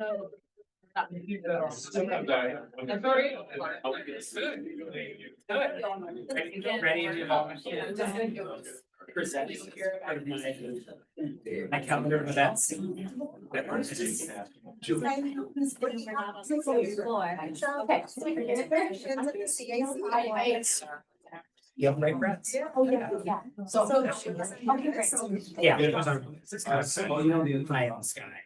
Ready to present my calendar of events. You have great friends. Oh, yeah. So. Yeah. I am Sky.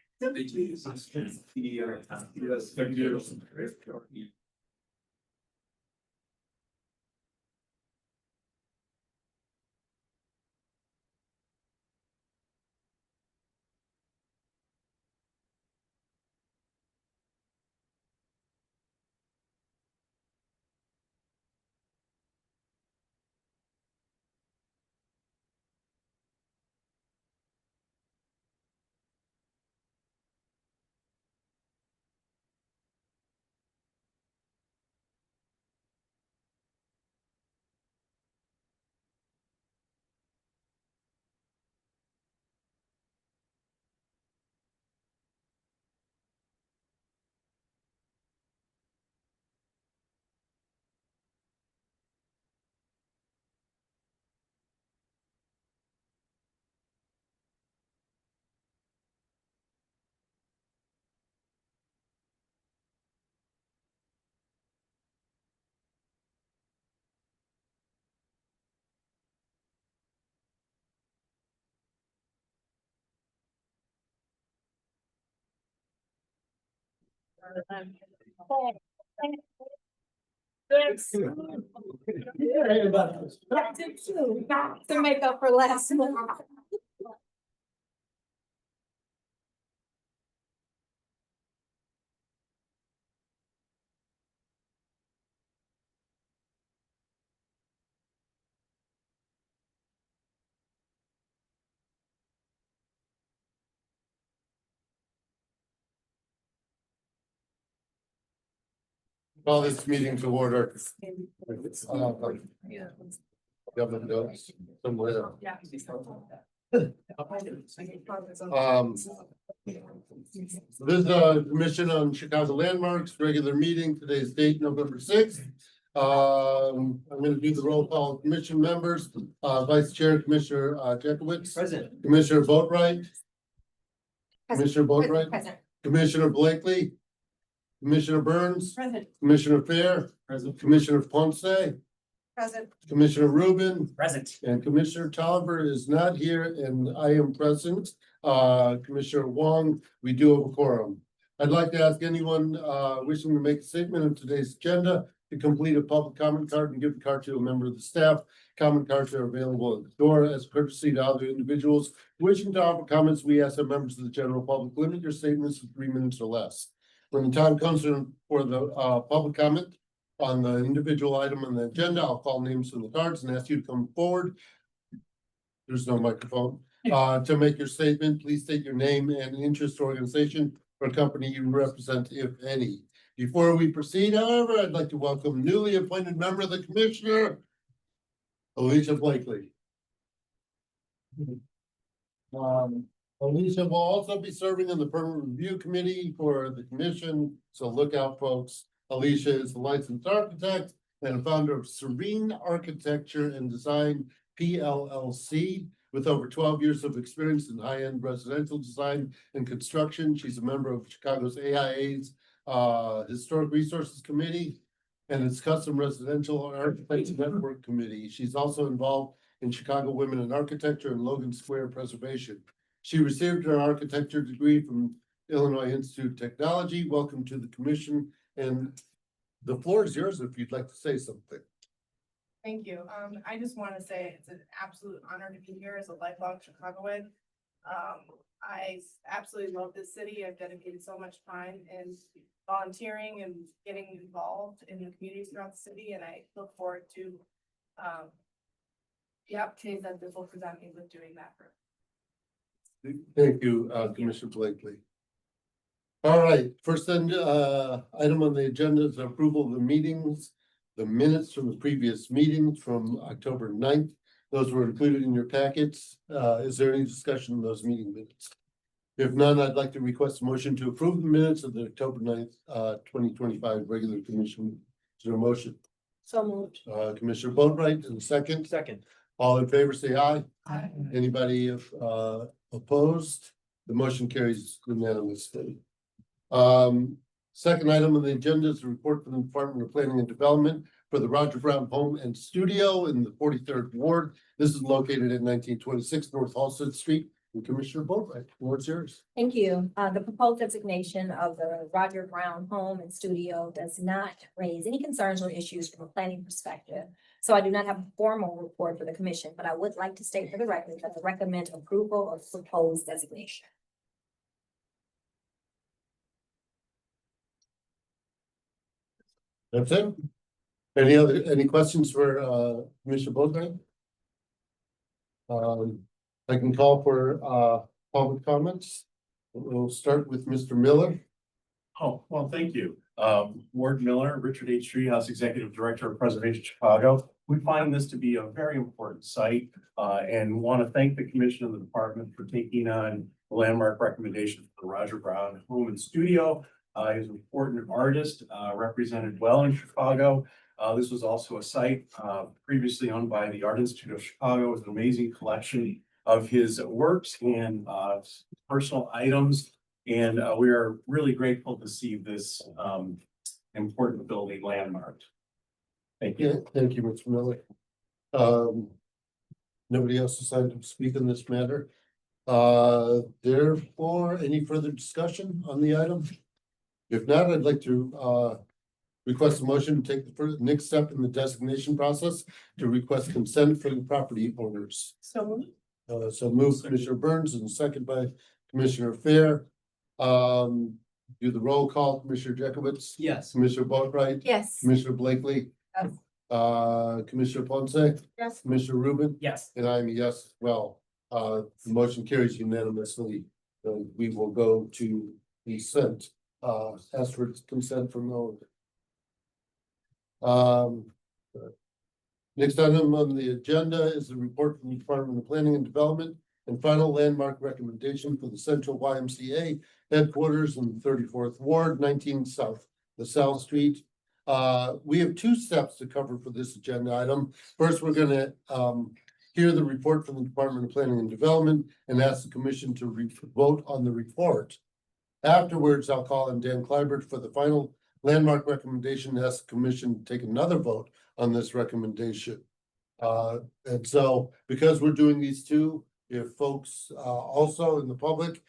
To make up for last month. Call this meeting to order. Government notes somewhere. This is a commission on Chicago landmarks, regular meeting, today's date, November 6th. I'm gonna do the roll call, commission members, Vice Chair, Commissioner Jackowitz. Present. Commissioner Boatright. Commissioner Boatright, Present. Commissioner Blakely. Commissioner Burns, Present. Commissioner Fair, Commissioner Ponce, Present. Commissioner Rubin, Present. and Commissioner Tolliver is not here and I am present. Commissioner Wong, we do have a quorum. I'd like to ask anyone wishing to make a statement on today's agenda to complete a public comment card and give the card to a member of the staff. Comment cards are available at the door as courtesy to other individuals wishing to offer comments. We ask that members of the general public limit your statements to 3 minutes or less. When the time comes for the public comment on the individual item on the agenda, I'll call names from the cards and ask you to come forward. There's no microphone. To make your statement, please state your name and interest, organization, or company you represent, if any. Before we proceed, however, I'd like to welcome newly appointed member of the commissioner, Alicia Blakely. Alicia will also be serving on the permanent review committee for the commission, so look out, folks. Alicia is a licensed architect and founder of Serene Architecture and Design PLLC. With over 12 years of experience in high-end residential design and construction, she's a member of Chicago's AIA's Historic Resources Committee and its Custom Residential Architects Network Committee. She's also involved in Chicago Women in Architecture and Logan Square Preservation. She received her architecture degree from Illinois Institute of Technology. Welcome to the commission, and the floor is yours if you'd like to say something. Thank you. I just want to say it's an absolute honor to be here as a lifelong Chicagoan. I absolutely love this city. I've dedicated so much time in volunteering and getting involved in the communities throughout the city, and I look forward to the opportunities that this will present me with doing that. Thank you, Commissioner Blakely. All right, first then, item on the agenda is approval of the meetings, the minutes from the previous meetings from October 9th. Those were included in your packets. Is there any discussion on those meeting minutes? If none, I'd like to request a motion to approve the minutes of the October 9th, 2025 regular commission. Is there a motion? So moved. Commissioner Boatright in a second. Second. All in favor, say aye. Aye. Anybody opposed? The motion carries unanimously. Second item on the agenda is a report from the Department of Planning and Development for the Roger Brown Home and Studio in the 43rd Ward. This is located at 1926 North Halsted Street. And Commissioner Boatright, what's yours? Thank you. The proposed designation of the Roger Brown Home and Studio does not raise any concerns or issues from a planning perspective. So I do not have a formal report for the commission, but I would like to state for the record that I recommend approval of proposed designation. That's it? Any questions for Commissioner Boatright? I can call for public comments. We'll start with Mr. Miller. Oh, well, thank you. Ward Miller, Richard H. Treehouse Executive Director of Preservation Chicago. We find this to be a very important site and want to thank the commission and the department for taking on the landmark recommendation for the Roger Brown Home and Studio. He's an important artist, represented well in Chicago. This was also a site previously owned by the Art Institute of Chicago. It's an amazing collection of his works and personal items. And we are really grateful to see this important building landmarked. Thank you. Yeah, thank you, Mr. Miller. Nobody else decided to speak on this matter. Therefore, any further discussion on the item? If not, I'd like to request a motion to take the first next step in the designation process to request consent from the property owners. So moved. So move Commissioner Burns and second by Commissioner Fair. Do the roll call, Commissioner Jacobitz, Yes. Commissioner Boatright, Yes. Commissioner Blakely. Yes. Commissioner Ponce, Yes. Commissioner Rubin, Yes. and I'm a yes as well. The motion carries unanimously. We will go to consent, ask for consent from no one. Next item on the agenda is the report from the Department of Planning and Development and final landmark recommendation for the Central YMCA headquarters in the 34th Ward, 19 South LaSalle Street. We have two steps to cover for this agenda item. First, we're gonna hear the report from the Department of Planning and Development and ask the commission to vote on the report. Afterwards, I'll call on Dan Kleibert for the final landmark recommendation, ask the commission to take another vote on this recommendation. And so because we're doing these two, if folks also in the public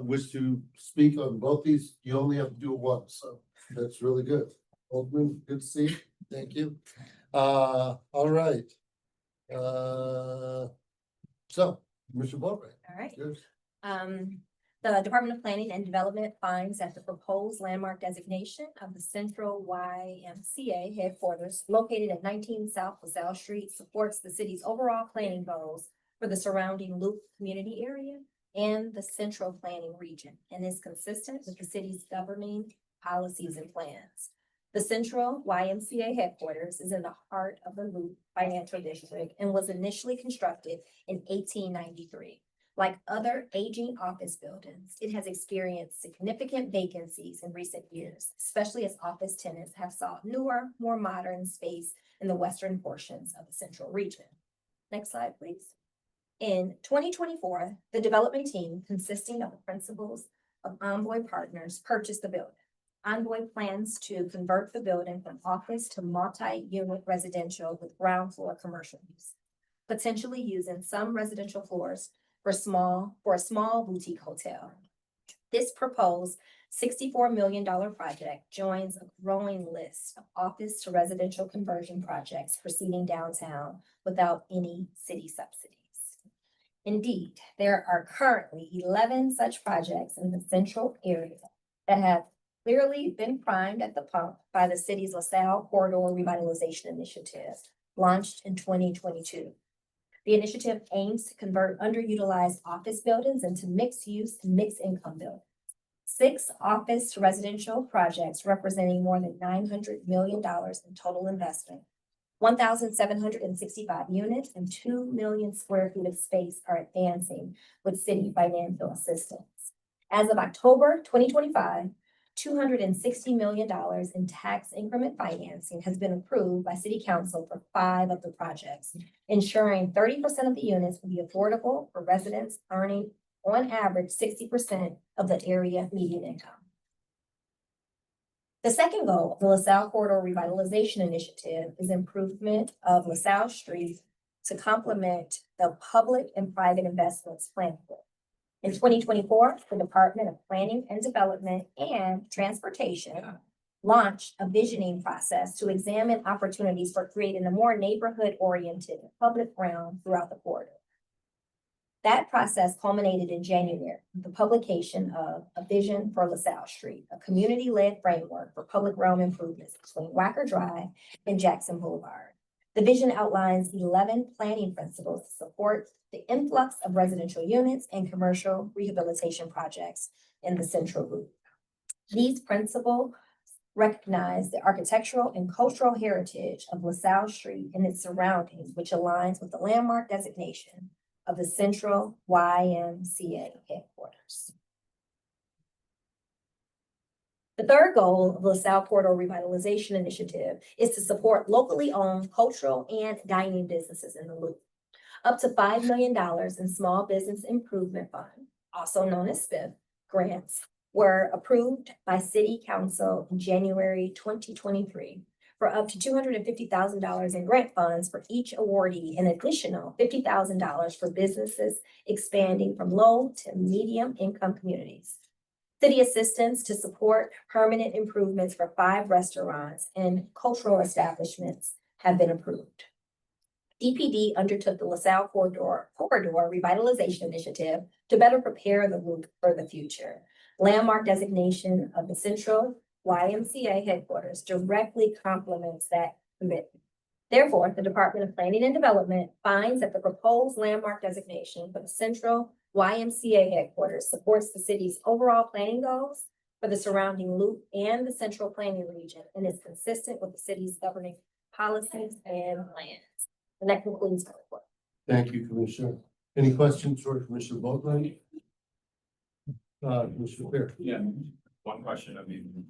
wish to speak on both these, you only have to do it once. So that's really good. Alderman, good to see you. Thank you. All right. So, Commissioner Boatright. All right. yours. The Department of Planning and Development finds that the proposed landmark designation of the Central YMCA headquarters located at 19 South LaSalle Street supports the city's overall planning goals for the surrounding Loop community area and the central planning region, and is consistent with the city's governing policies and plans. The Central YMCA headquarters is in the heart of the Loop Financial District and was initially constructed in 1893. Like other aging office buildings, it has experienced significant vacancies in recent years, especially as office tenants have sought newer, more modern space in the western portions of the central region. Next slide, please. In 2024, the development team, consisting of the principals of Envoy Partners, purchased the building. Envoy plans to convert the building from office to multi-unit residential with ground floor commercial use, potentially using some residential floors for a small boutique hotel. This proposed $64 million project joins a growing list of office to residential conversion projects proceeding downtown without any city subsidies. Indeed, there are currently 11 such projects in the central area that have clearly been primed at the pump by the city's LaSalle Corridor Revitalization Initiative, launched in 2022. The initiative aims to convert underutilized office buildings into mixed-use and mixed-income buildings. 6 office to residential projects representing more than $900 million in total investment, 1,765 units and 2 million square feet of space are advancing with city financial assistance. As of October 2025, $260 million in tax increment financing has been approved by City Council for 5 of the projects, ensuring 30% of the units will be affordable for residents earning on average 60% of the area median income. The second goal of the LaSalle Corridor Revitalization Initiative is improvement of LaSalle Street to complement the public and private investments planned for. In 2024, the Department of Planning and Development and Transportation launched a visioning process to examine opportunities for creating a more neighborhood-oriented public realm throughout the corridor. That process culminated in January with the publication of A Vision for LaSalle Street, a community-led framework for public realm improvements between Wacker Drive and Jackson Boulevard. The vision outlines 11 planning principles to support the influx of residential units and commercial rehabilitation projects in the Central Loop. These principles recognize the architectural and cultural heritage of LaSalle Street and its surroundings, which aligns with the landmark designation of the Central YMCA headquarters. The third goal of the LaSalle Corridor Revitalization Initiative is to support locally owned cultural and dining businesses in the Loop. Up to $5 million in Small Business Improvement Fund, also known as SBIF, grants were approved by City Council in January 2023 for up to $250,000 in grant funds for each awardee, an additional $50,000 for businesses expanding from low to medium income communities. City assistance to support permanent improvements for 5 restaurants and cultural establishments have been approved. DPD undertook the LaSalle Corridor Revitalization Initiative to better prepare the Loop for the future. Landmark designation of the Central YMCA headquarters directly complements that commitment. Therefore, the Department of Planning and Development finds that the proposed landmark designation for the Central YMCA headquarters supports the city's overall planning goals for the surrounding Loop and the Central Planning Region and is consistent with the city's governing policies and plans. And that concludes my report. Thank you, Commissioner. Any questions for Commissioner Vogler? Commissioner Fair. Yeah, one question, I mean,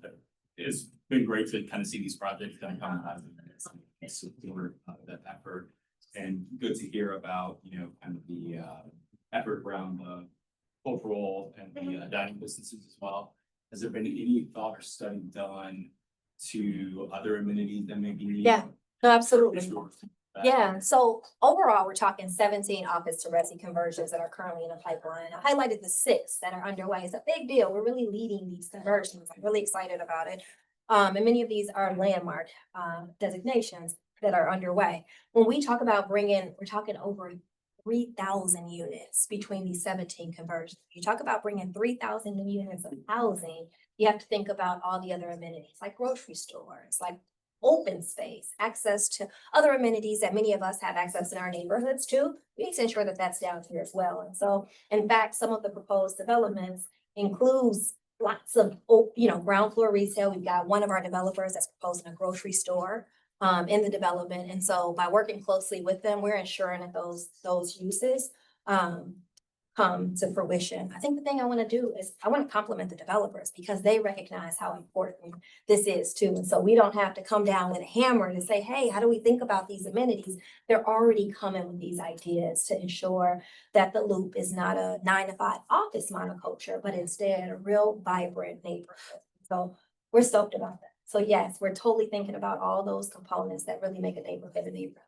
it's been great to kind of see these projects kind of come out of support that effort. And good to hear about, you know, kind of the effort around the cultural and the dining businesses as well. Has there been any thought or study done to other amenities that may be needed? Yeah, no, absolutely. Sure. Yeah, so overall, we're talking 17 office to resi conversions that are currently in the pipeline. I highlighted the 6 that are underway. It's a big deal. We're really leading these conversions. I'm really excited about it. And many of these are landmark designations that are underway. When we talk about we're talking over 3,000 units between these 17 conversions. You talk about bringing 3,000 new units of housing, you have to think about all the other amenities like grocery stores, like open space, access to other amenities that many of us have access in our neighborhoods to. We need to ensure that that's down here as well. And so, in fact, some of the proposed developments includes lots of, ground floor retail. We've got one of our developers that's proposing a grocery store in the development. And so by working closely with them, we're ensuring that those uses come to fruition. I think the thing I want to do is I want to compliment the developers because they recognize how important this is too. And so we don't have to come down with a hammer to say, hey, how do we think about these amenities? They're already coming with these ideas to ensure that the Loop is not a 9-to-5 office monoculture, but instead a real vibrant neighborhood. So we're stoked about that. So yes, we're totally thinking about all those components that really make a neighborhood a neighborhood.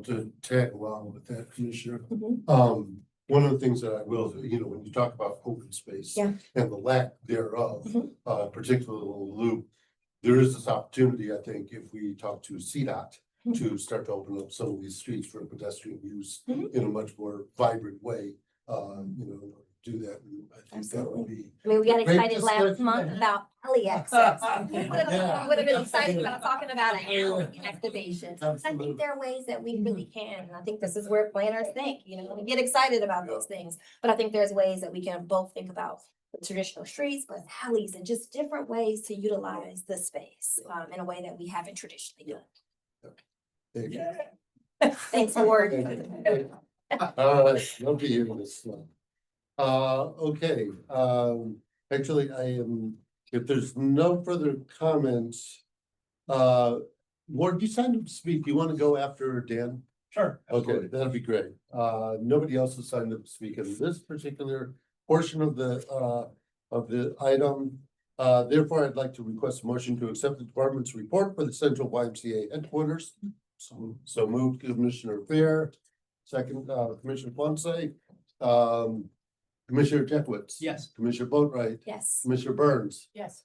To tag along with that, Commissioner, Mhm. one of the things that I will, when you talk about open space Yeah. and the lack thereof, Mhm. particularly the Loop, there is this opportunity, I think, if we talk to CDOT to start to open up some of these streets for pedestrian use Mhm. in a much more vibrant way, do that. And I think that would be. I mean, we got Great excited last discussion. month about alley access. We would Yeah. have been excited about talking about an alley activation. I Absolutely. think there are ways that we really can. And I think this is where planners think, we get excited about those things. But I think there's ways that we can both think about the traditional streets, but alleys and just different ways to utilize the space in a way that we haven't traditionally done. Thank you. Thanks, Ward. All right, don't be here with this. Okay, actually, if there's no further comments. Ward, you signed up to speak. Do you want to go after Dan? Sure. Okay, that'd be great. Nobody else has signed up to speak in this particular portion of the item. Therefore, I'd like to request a motion to accept the department's report for the Central YMCA headquarters. So moved, Commissioner Fair, second, Commissioner Ponce, Commissioner Techwitz. Yes. Commissioner Boatright, Yes. Commissioner Burns, Yes.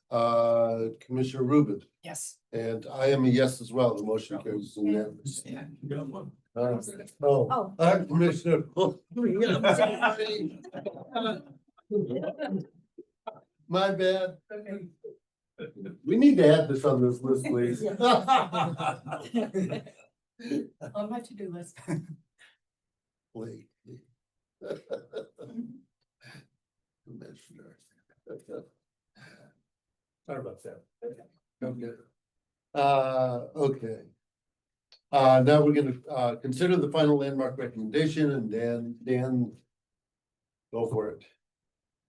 Commissioner Rubin, Yes. and I am a yes as well. The motion carries unanimous. Yeah. Oh. Commissioner. I'm sorry. My bad. We need to add this on this list, please. On my to-do list. Wait. Commissioner. Sorry about that. Okay. Okay. Now we're gonna, consider the final landmark recommendation and Dan. Go for it.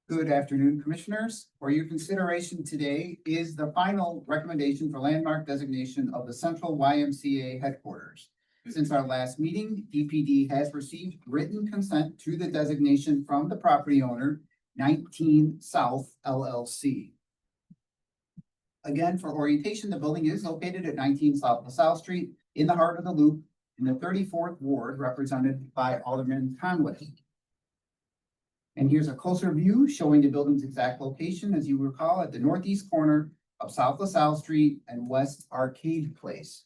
Good afternoon, Commissioners. For your consideration today is the final recommendation for landmark designation of the Central YMCA headquarters. Since our last meeting, DPD has received written consent to the designation from the property owner, 19 South LLC. Again, for orientation, the building is located at 19 South LaSalle Street in the heart of the Loop in the 34th Ward, represented by Alderman Conway. And here's a closer view showing the building's exact location, as you recall, at the northeast corner of South LaSalle Street and West Arcade Place.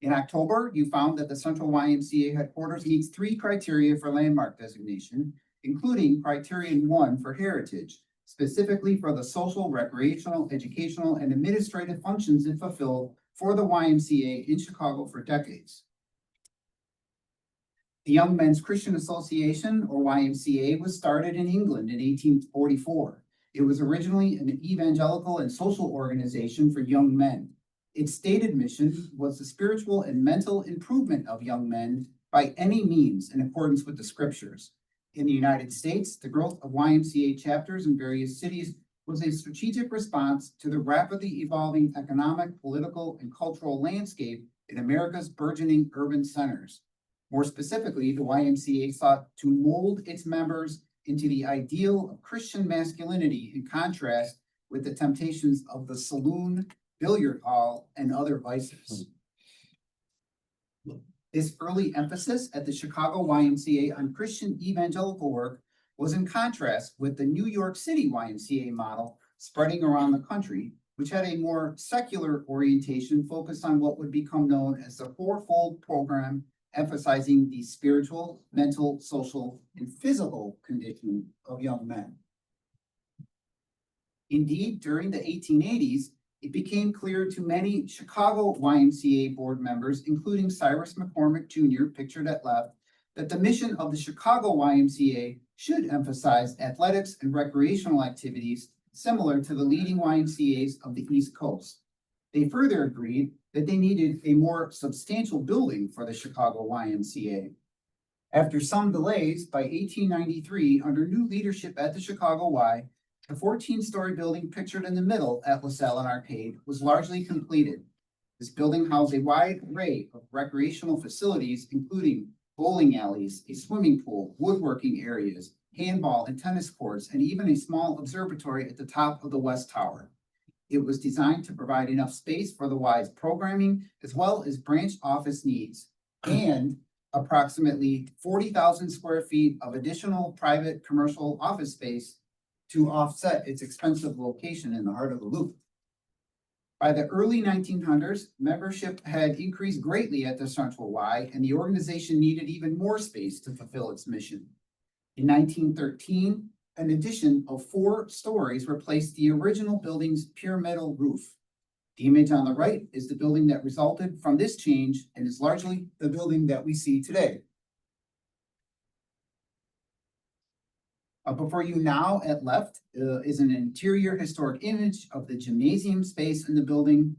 In October, you found that the Central YMCA headquarters meets 3 criteria for landmark designation, including criterion 1 for heritage, specifically for the social, recreational, educational, and administrative functions it fulfilled for the YMCA in Chicago for decades. The Young Men's Christian Association, or YMCA, was started in England in 1844. It was originally an evangelical and social organization for young men. Its stated mission was the spiritual and mental improvement of young men by any means in accordance with the scriptures. In the United States, the growth of YMCA chapters in various cities was a strategic response to the rapidly evolving economic, political, and cultural landscape in America's burgeoning urban centers. More specifically, the YMCA sought to mold its members into the ideal of Christian masculinity in contrast with the temptations of the saloon, billiard hall, and other vices. This early emphasis at the Chicago YMCA on Christian evangelical work was in contrast with the New York City YMCA model spreading around the country, which had a more secular orientation focused on what would become known as the fourfold program, emphasizing the spiritual, mental, social, and physical condition of young men. Indeed, during the 1880s, it became clear to many Chicago YMCA board members, including Cyrus McCormick Jr., pictured at left, that the mission of the Chicago YMCA should emphasize athletics and recreational activities similar to the leading YMCAs of the East Coast. They further agreed that they needed a more substantial building for the Chicago YMCA. After some delays, by 1893, under new leadership at the Chicago Y, the 14-story building pictured in the middle at LaSalle and Arcade was largely completed. This building housed a wide array of recreational facilities, including bowling alleys, a swimming pool, woodworking areas, handball and tennis courts, and even a small observatory at the top of the West Tower. It was designed to provide enough space for the Y's programming as well as branch office needs, and approximately 40,000 square feet of additional private commercial office space to offset its expensive location in the heart of the Loop. By the early 1900s, membership had increased greatly at the Central Y, and the organization needed even more space to fulfill its mission. In 1913, an addition of 4 stories replaced the original building's pyramidal roof. The image on the right is the building that resulted from this change and is largely the building that we see today. Before you now at left is an interior historic image of the gymnasium space in the building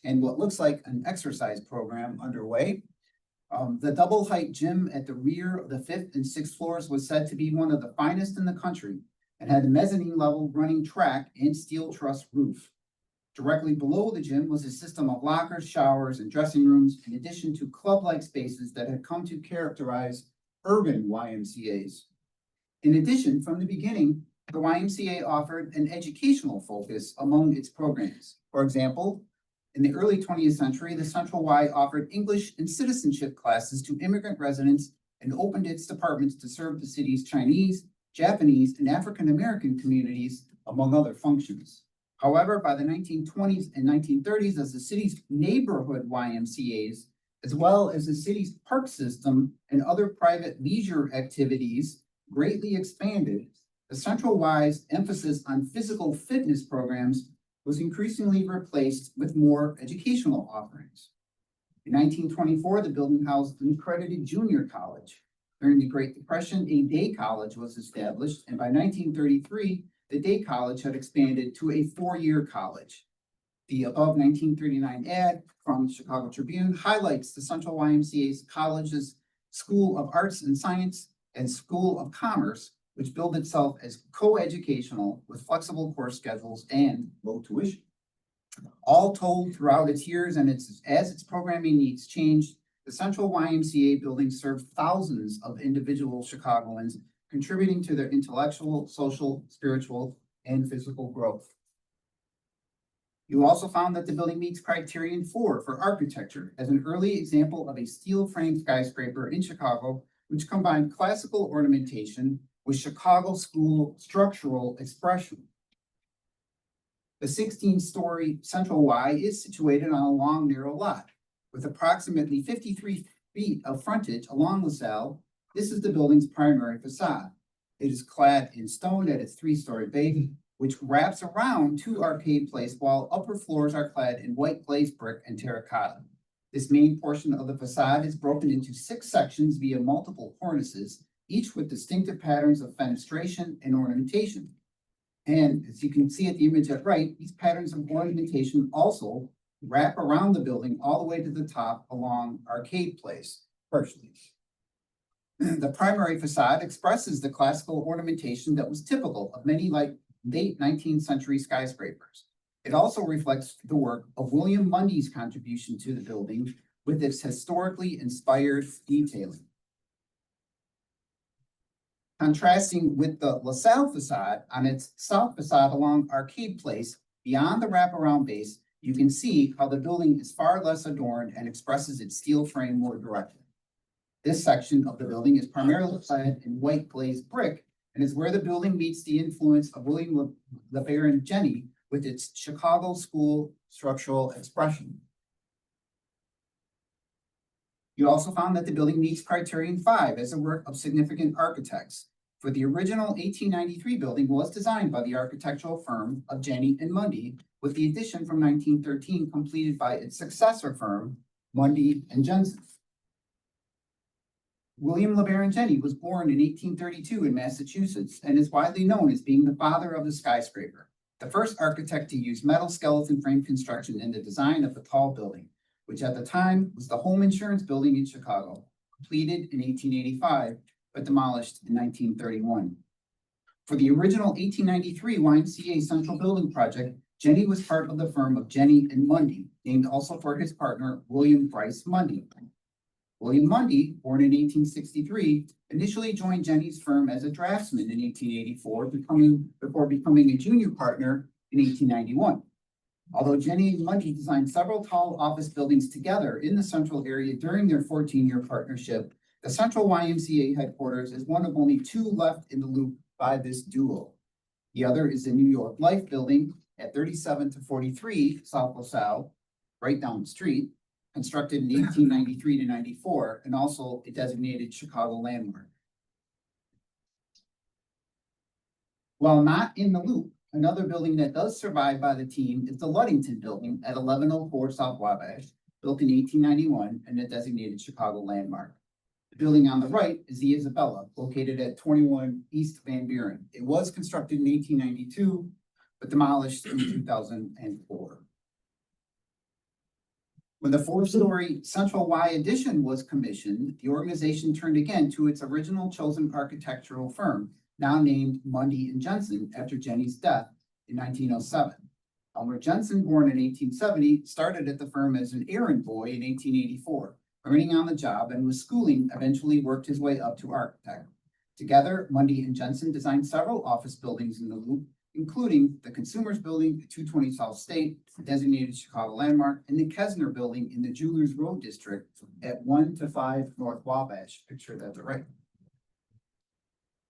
and what looks like an exercise program underway. The double height gym at the rear of the fifth and sixth floors was said to be one of the finest in the country and had a mezzanine level running track and steel truss roof. Directly below the gym was a system of lockers, showers, and dressing rooms, in addition to club-like spaces that had come to characterize urban YMCA's. In addition, from the beginning, the YMCA offered an educational focus among its programs. For example, in the early 20th century, the Central Y offered English and citizenship classes to immigrant residents and opened its departments to serve the city's Chinese, Japanese, and African-American communities, among other functions. However, by the 1920s and 1930s, as the city's neighborhood YMCA's, as well as the city's park system and other private leisure activities greatly expanded, the Central Y's emphasis on physical fitness programs was increasingly replaced with more educational offerings. In 1924, the building housed an accredited junior college. During the Great Depression, a day college was established, and by 1933, the day college had expanded to a four-year college. The above 1939 ad from the Chicago Tribune highlights the Central YMCA's college's School of Arts and Science and School of Commerce, which billed itself as co-educational with flexible course schedules and low tuition. All told, throughout its years and as its programming needs changed, the Central YMCA building served thousands of individual Chicagoans, contributing to their intellectual, social, spiritual, and physical growth. You also found that the building meets criterion 4 for architecture as an early example of a steel frame skyscraper in Chicago, which combined classical ornamentation with Chicago school structural expression. The 16-story Central Y is situated on a long, narrow lot. With approximately 53 feet of frontage along LaSalle, this is the building's primary facade. It is clad in stone at its 3-story base, which wraps around to Arcade Place, while upper floors are clad in white glazed brick and terracotta. This main portion of the facade is broken into 6 sections via multiple cornices, each with distinctive patterns of fenestration and ornamentation. And as you can see at the image at right, these patterns of ornamentation also wrap around the building all the way to the top along Arcade Place, partially. The primary facade expresses the classical ornamentation that was typical of many late 19th century skyscrapers. It also reflects the work of William Mundy's contribution to the building with its historically inspired detailing. Contrasting with the LaSalle facade on its south facade along Arcade Place, beyond the wraparound base, you can see how the building is far less adorned and expresses its steel frame more directly. This section of the building is primarily clad in white glazed brick and is where the building meets the influence of William LeBaron Jenney with its Chicago school structural expression. You also found that the building meets criterion 5 as a work of significant architects. For the original 1893 building was designed by the architectural firm of Jenney and Mundy, with the addition from 1913 completed by its successor firm, Mundy and Jensen. William LeBaron Jenney was born in 1832 in Massachusetts and is widely known as being the father of the skyscraper, the first architect to use metal skeleton frame construction in the design of the tall building, which at the time was the Home Insurance Building in Chicago, completed in 1885, but demolished in 1931. For the original 1893 YMCA Central Building project, Jenney was part of the firm of Jenney and Mundy, named also for his partner, William Bryce Mundy. William Mundy, born in 1863, initially joined Jenney's firm as a draftsman in 1884, before becoming a junior partner in 1891. Although Jenney and Mundy designed several tall office buildings together in the central area during their 14-year partnership, the Central YMCA headquarters is one of only 2 left in the loop by this duo. The other is the New York Life building at 37 to 43 South LaSalle, right down the street, constructed in 1893 to 94, and also a designated Chicago landmark. While not in the loop, another building that does survive by the team is the Ludington building at 1104 South Wabash, built in 1891 and a designated Chicago landmark. The building on the right is the Isabella, located at 21 East Van Buren. It was constructed in 1892, but demolished in 2004. When the four-story Central Y addition was commissioned, the organization turned again to its original chosen architectural firm, now named Mundy and Jensen after Jenny's death in 1907. Elmer Jensen, born in 1870, started at the firm as an errand boy in 1884, learning on the job, and with schooling eventually worked his way up to architect. Together, Mundy and Jensen designed several office buildings in the Loop, including the Consumers Building at 220 South State, a designated Chicago landmark, and the Kesner Building in the Jewelers Road District at 1 to 5 North Wabash, pictured at the right.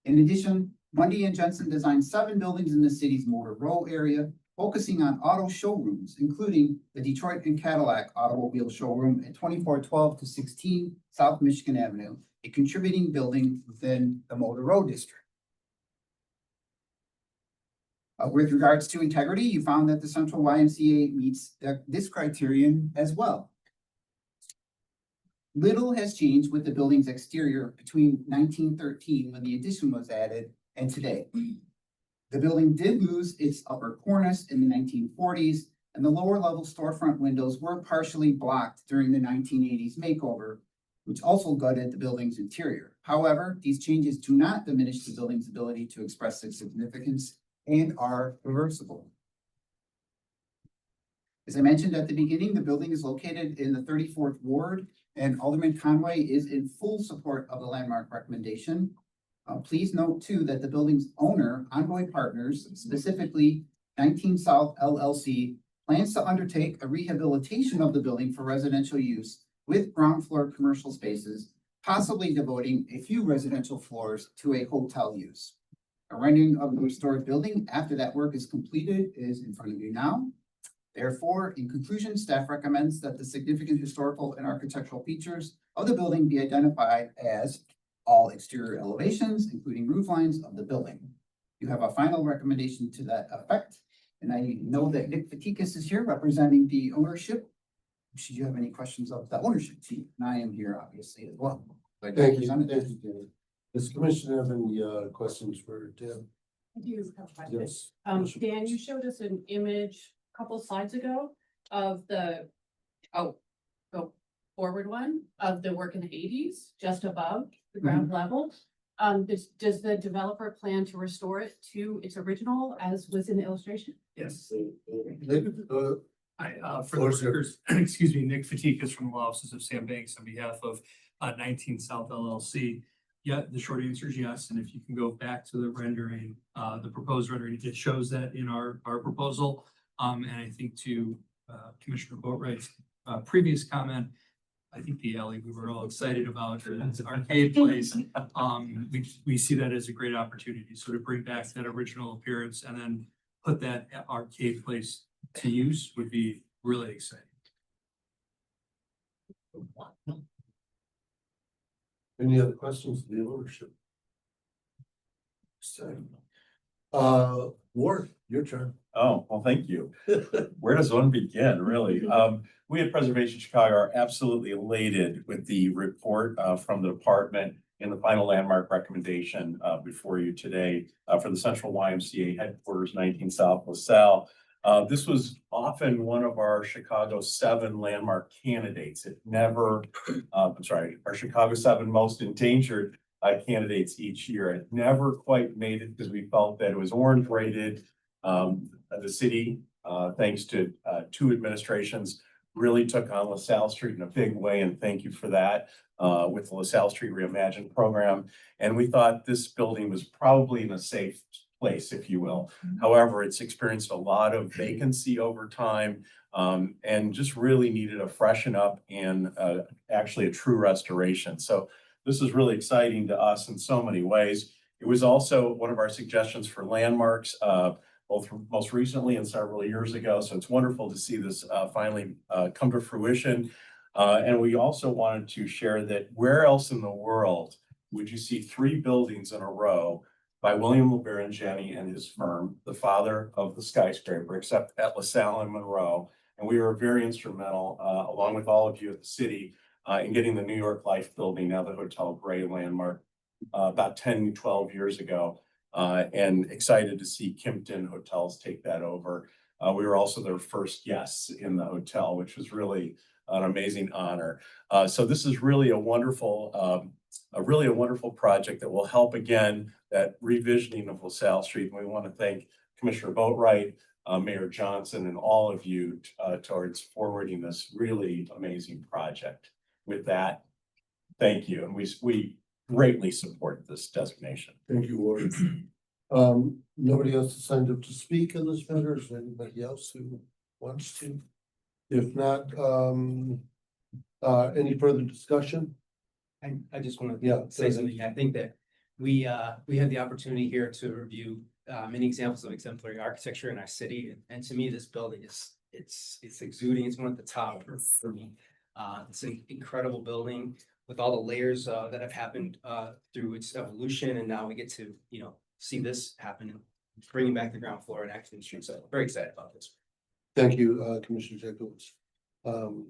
In addition, Mundy and Jensen designed 7 buildings in the city's Motor Row area, focusing on auto showrooms, including the Detroit and Cadillac Automobile Showroom at 2412 to 16 South Michigan Avenue, a contributing building within the Motor Row District. With regards to integrity, you found that the Central YMCA meets this criterion as well. Little has changed with the building's exterior between 1913, when the addition was added, and today. The building did lose its upper cornice in the 1940s, and the lower level storefront windows were partially blocked during the 1980s makeover, which also gutted the building's interior. However, these changes do not diminish the building's ability to express its significance and are reversible. As I mentioned at the beginning, the building is located in the 34th Ward, and Alderman Conway is in full support of the landmark recommendation. Please note too that the building's owner, Envoy Partners, specifically 19 South LLC, plans to undertake a rehabilitation of the building for residential use with ground floor commercial spaces, possibly devoting a few residential floors to a hotel use. A rendering of the restored building after that work is completed is in front of you now. Therefore, in conclusion, staff recommends that the significant historical and architectural features of the building be identified as all exterior elevations, including roof lines of the building. You have a final recommendation to that effect, and I know that Nick Fatikas is here representing the ownership. Should you have any questions of the ownership team? And I am here obviously as well. Thank you. Thank you, Danny. Does the commission have any questions for Dan? I do have a question. Yes. Dan, you showed us an image a couple slides ago of the forward one of the work in the 80s, just above the ground level. Does the developer plan to restore it to its original as was in the illustration? Yes. Nick, For the records, excuse me, Nick Fatikas from the law offices of Sam Banks on behalf of 19 South LLC. Yeah, the short answer is yes. And if you can go back to the rendering, the proposed rendering, it shows that in our proposal. And I think to Commissioner Boatwright's previous comment, I think the alley we were all excited about is Arcade Place. We see that as a great opportunity. So to bring back that original appearance and then put that Arcade Place to use would be really exciting. any other questions for the ownership? Ward, your turn. Oh, well, thank you. Where does one begin, really? We at Preservation Chicago are absolutely elated with the report from the department and the final landmark recommendation before you today for the Central YMCA headquarters, 19 South LaSalle. This was often one of our Chicago 7 landmark candidates. It never, our Chicago 7 most endangered candidates each year. It never quite made it because we felt that it was orange rated. The city, thanks to 2 administrations, really took on LaSalle Street in a big way, and thank you for that with the LaSalle Street Reimagined program. And we thought this building was probably in a safe place, if you will. However, it's experienced a lot of vacancy over time and just really needed a freshen up and actually a true restoration. So this is really exciting to us in so many ways. It was also one of our suggestions for landmarks, both most recently and several years ago. So it's wonderful to see this finally come to fruition. And we also wanted to share that where else in the world would you see 3 buildings in a row by William LeBaron-Jenney and his firm, the father of the skyscraper, except at LaSalle and Monroe. And we were very instrumental, along with all of you at the city, in getting the New York Life building, now the Hotel Gray landmark, about 10, 12 years ago. And excited to see Kimpton Hotels take that over. We were also their first guests in the hotel, which was really an amazing honor. So this is really a wonderful project that will help again that revisioning of LaSalle Street. And we want to thank Commissioner Boatright, Mayor Johnson, and all of you towards forwarding this really amazing project. With that, thank you, and we greatly support this designation. Thank you, Ward. Nobody else has signed up to speak on this matter. Is there anybody else who wants to? If not, any further discussion? I just want Yeah, to say something. I think that we have the opportunity here to review many examples of exemplary architecture in our city. And to me, this building is, it's exuding. It's one at the top for me. It's an incredible building with all the layers that have happened through its evolution. And now we get to, see this happen and bringing back the ground floor and Acton Street. So very excited about this. Thank you, Commissioner Jacobs. All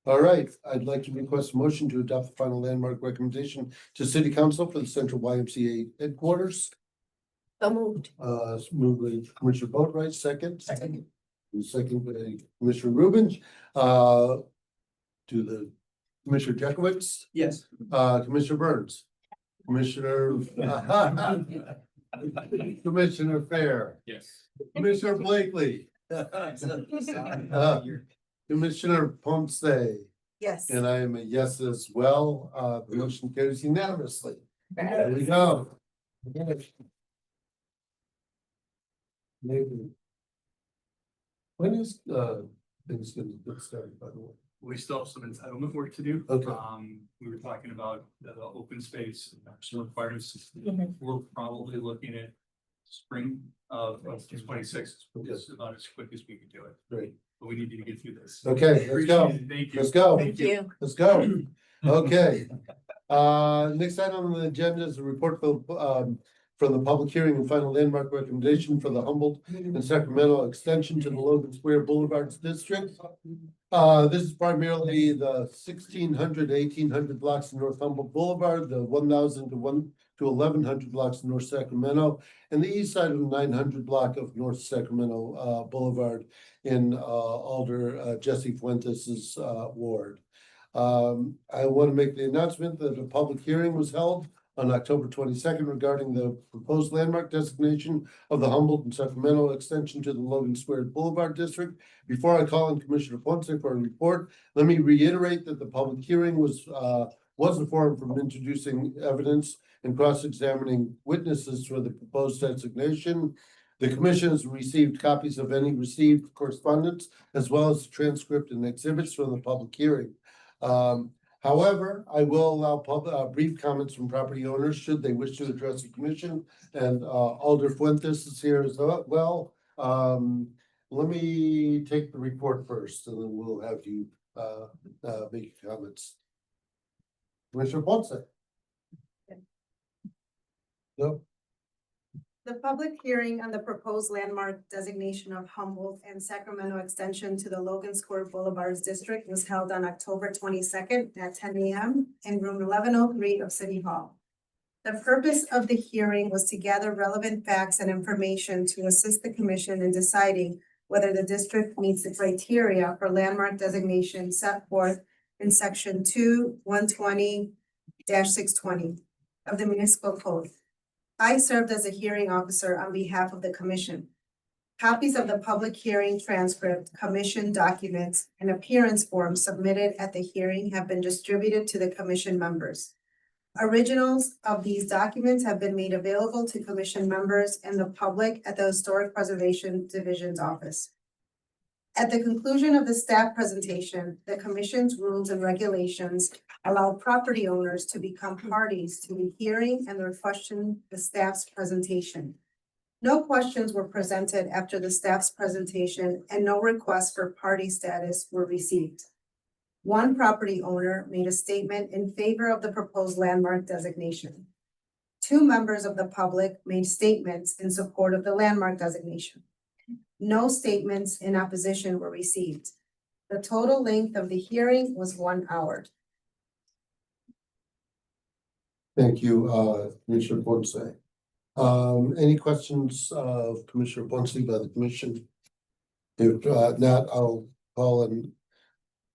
right, I'd like to request a motion to adopt the final landmark recommendation to City Council for the Central YMCA headquarters. So moved. Moved by Commissioner Boatright, second. Second by Commissioner Rubin. To the Commissioner Jacobs, Yes. Commissioner Burns, Commissioner Commissioner Fair, Yes. Commissioner Blakely, Commissioner Ponce, Yes. and I am a yes as well. The motion carries unanimously. There we go. Maybe. When is things gonna get started, by the way? We still have some entitlement work to do. Okay. We were talking about the open space, some requirements. Mhm. We're probably looking at spring of 26, is about as quick as we can do it, Great. but we need you to get through this. Okay, let's go. Appreciate it. Thank you. Let's go. Thank you. Let's go. Okay. Next item on the agenda is a report from the public hearing and final landmark recommendation for the Humboldt and Sacramento extension to the Logan Square Boulevard District. This is primarily the 1600 to 1800 blocks of North Humboldt Boulevard, the 1000 to 1100 blocks of North Sacramento, and the east side of the 900 block of North Sacramento Boulevard in Alder Jesse Fuentes's ward. I want to make the announcement that a public hearing was held on October 22nd regarding the proposed landmark designation of the Humboldt and Sacramento extension to the Logan Square Boulevard District. Before I call on Commissioner Ponce for a report, let me reiterate that the public hearing was the forum for introducing evidence and cross-examining witnesses for the proposed designation. The commission has received copies of any received correspondence as well as the transcript and exhibits from the public hearing. However, I will allow brief comments from property owners should they wish to address the commission, and Alder Fuentes is here as well. Let me take the report first, and then we'll have you make your comments. Commissioner Ponce. No. The public hearing on the proposed landmark designation of Humboldt and Sacramento extension to the Logan Square Boulevards District was held on October 22nd at 10 a.m. in room 1103 of City Hall. The purpose of the hearing was to gather relevant facts and information to assist the commission in deciding whether the district meets the criteria for landmark designation set forth in section 2-120-620 of the municipal code. I served as a hearing officer on behalf of the commission. Copies of the public hearing transcript, commission documents, and appearance forms submitted at the hearing have been distributed to the commission members. Originals of these documents have been made available to commission members and the public at the Historic Preservation Division's office. At the conclusion of the staff presentation, the commission's rules and regulations allow property owners to become parties to the hearing and their question the staff's presentation. No questions were presented after the staff's presentation and no requests for party status were received. One property owner made a statement in favor of the proposed landmark designation. Two members of the public made statements in support of the landmark designation. No statements in opposition were received. The total length of the hearing was 1 hour. Thank you, Commissioner Ponce. Any questions of Commissioner Ponce by the commission? If not, I'll call on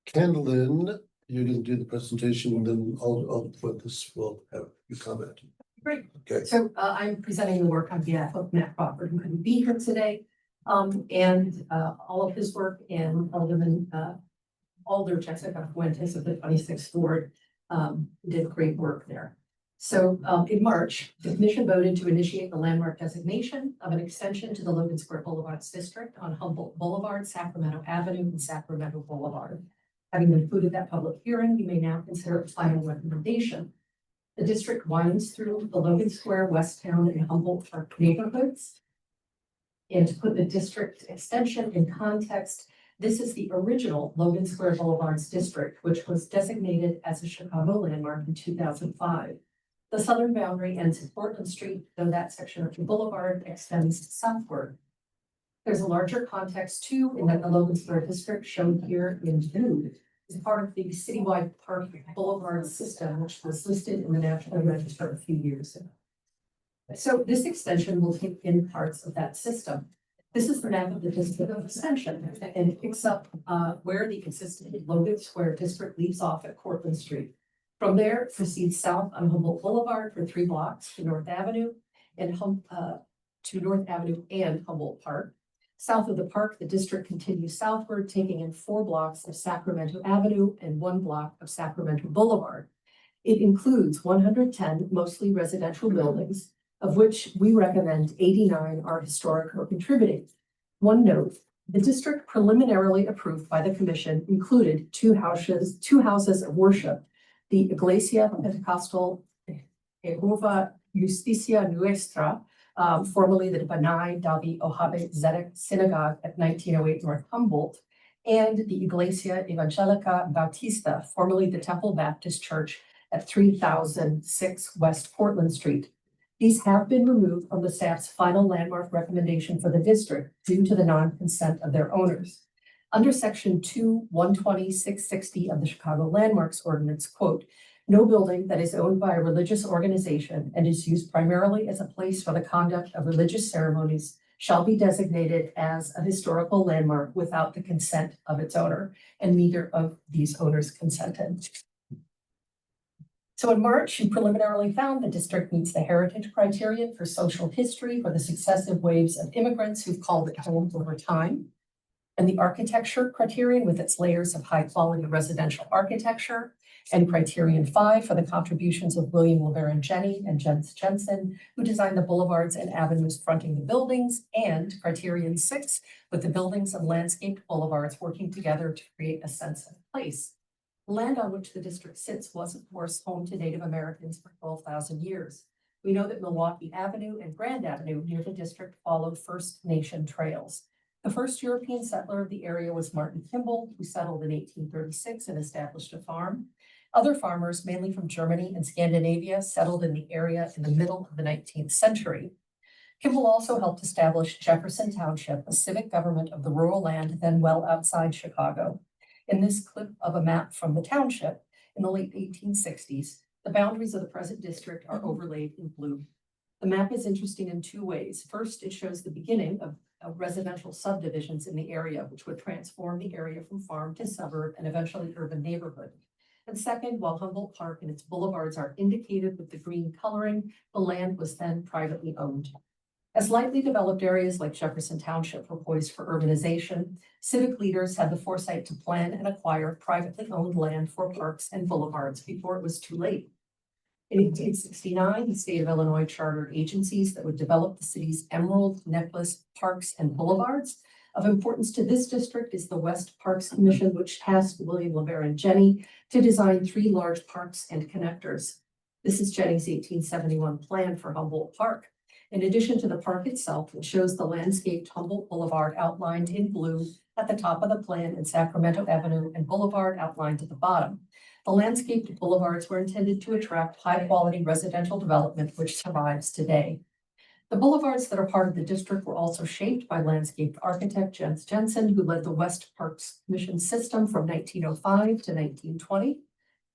Kendallin, you're gonna do the presentation and then I'll put this, we'll have you comment. Great. Okay. So I'm presenting the work on behalf of Matt Crawford, who couldn't be here today. And all of his work and Alderman Alder Jessica Fuentes of the 26th Ward did great work there. So in March, the commission voted to initiate the landmark designation of an extension to the Logan Square Boulevards District on Humboldt Boulevard, Sacramento Avenue, and Sacramento Boulevard. Having concluded that public hearing, you may now consider a final recommendation. The district winds through the Logan Square, Westtown, and Humboldt Park neighborhoods. And to put the district extension in context, this is the original Logan Square Boulevards district, which was designated as a Chicago landmark in 2005. The southern boundary ends at Portland Street, though that section of the boulevard extends southward. There's a larger context too, in that the Logan Square district shown here in blue is part of the citywide park boulevard system, which was listed in the National Register a few years ago. So this extension will take in parts of that system. This is the map of the district of extension, and it picks up where the existing Logan Square district leaves off at Cortlandt Street. From there, it proceeds south on Humboldt Boulevard for 3 blocks to North Avenue and North Avenue and Humboldt Park. South of the park, the district continues southward, taking in 4 blocks of Sacramento Avenue and 1 block of Sacramento Boulevard. It includes 110 mostly residential buildings, of which we recommend 89 are historic or contributing. One note, the district preliminarily approved by the commission included two houses of worship, the Iglesia Pentecostal Jehová Justicia Nuestra, formerly the B'nai Davi Ohabe Zedek Synagogue at 1908 North Humboldt, and the Iglesia Evangelica Bautista, formerly the Temple Baptist Church at 3006 West Portland Street. These have been removed from the staff's final landmark recommendation for the district due to the non-consent of their owners. Under section 2-120-660 of the Chicago Landmarks Ordinance, quote, "No building that is owned by a religious organization and is used primarily as a place for the conduct of religious ceremonies shall be designated as a historical landmark without the consent of its owner," and neither of these owners consented. So in March, you preliminarily found the district meets the heritage criterion for social history for the successive waves of immigrants who've called it home over time. And the architecture criterion with its layers of high quality residential architecture, and criterion 5 for the contributions of William LeBaron Jenney and Jens Jensen, who designed the boulevards and avenues fronting the buildings, and criterion 6 with the buildings and landscaped boulevards working together to create a sense of place. The land on which the district sits was, of course, home to Native Americans for 12,000 years. We know that Milwaukee Avenue and Grand Avenue near the district followed First Nation trails. The first European settler of the area was Martin Kimball, who settled in 1836 and established a farm. Other farmers, mainly from Germany and Scandinavia, settled in the area in the middle of the 19th century. Kimball also helped establish Jefferson Township, a civic government of the rural land then well outside Chicago. In this clip of a map from the township in the late 1860s, the boundaries of the present district are overlaid in blue. The map is interesting in 2 ways. First, it shows the beginning of residential subdivisions in the area, which would transform the area from farm to suburb and eventually urban neighborhood. And second, while Humboldt Park and its boulevards are indicated with the green coloring, the land was then privately owned. As lightly developed areas like Jefferson Township were poised for urbanization, civic leaders had the foresight to plan and acquire privately owned land for parks and boulevards before it was too late. In 1869, the state of Illinois chartered agencies that would develop the city's emerald necklace parks and boulevards. Of importance to this district is the West Parks Commission, which tasked William LeBaron Jenney to design 3 large parks and connectors. This is Jenney's 1871 plan for Humboldt Park. In addition to the park itself, it shows the landscaped Humboldt Boulevard outlined in blue at the top of the plan and Sacramento Avenue and Boulevard outlined at the bottom. The landscaped boulevards were intended to attract high-quality residential development, which survives today. The boulevards that are part of the district were also shaped by landscape architect Jens Jensen, who led the West Parks Commission system from 1905 to 1920.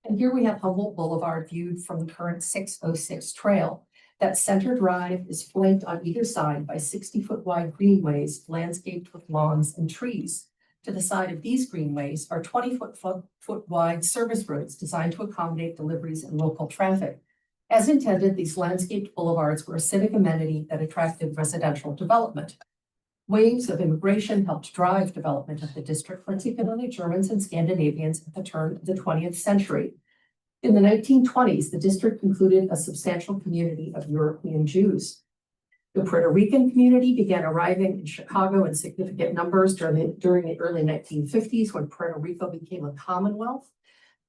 And here we have Humboldt Boulevard viewed from the current 606 trail. That center drive is flanked on either side by 60-foot wide greenways landscaped with lawns and trees. To the side of these greenways are 20-foot wide service roads designed to accommodate deliveries and local traffic. As intended, these landscaped boulevards were a civic amenity that attracted residential development. Waves of immigration helped drive development of the district, particularly Germans and Scandinavians at the turn of the 20th century. In the 1920s, the district included a substantial community of European Jews. The Puerto Rican community began arriving in Chicago in significant numbers during the early 1950s when Puerto Rico became a commonwealth.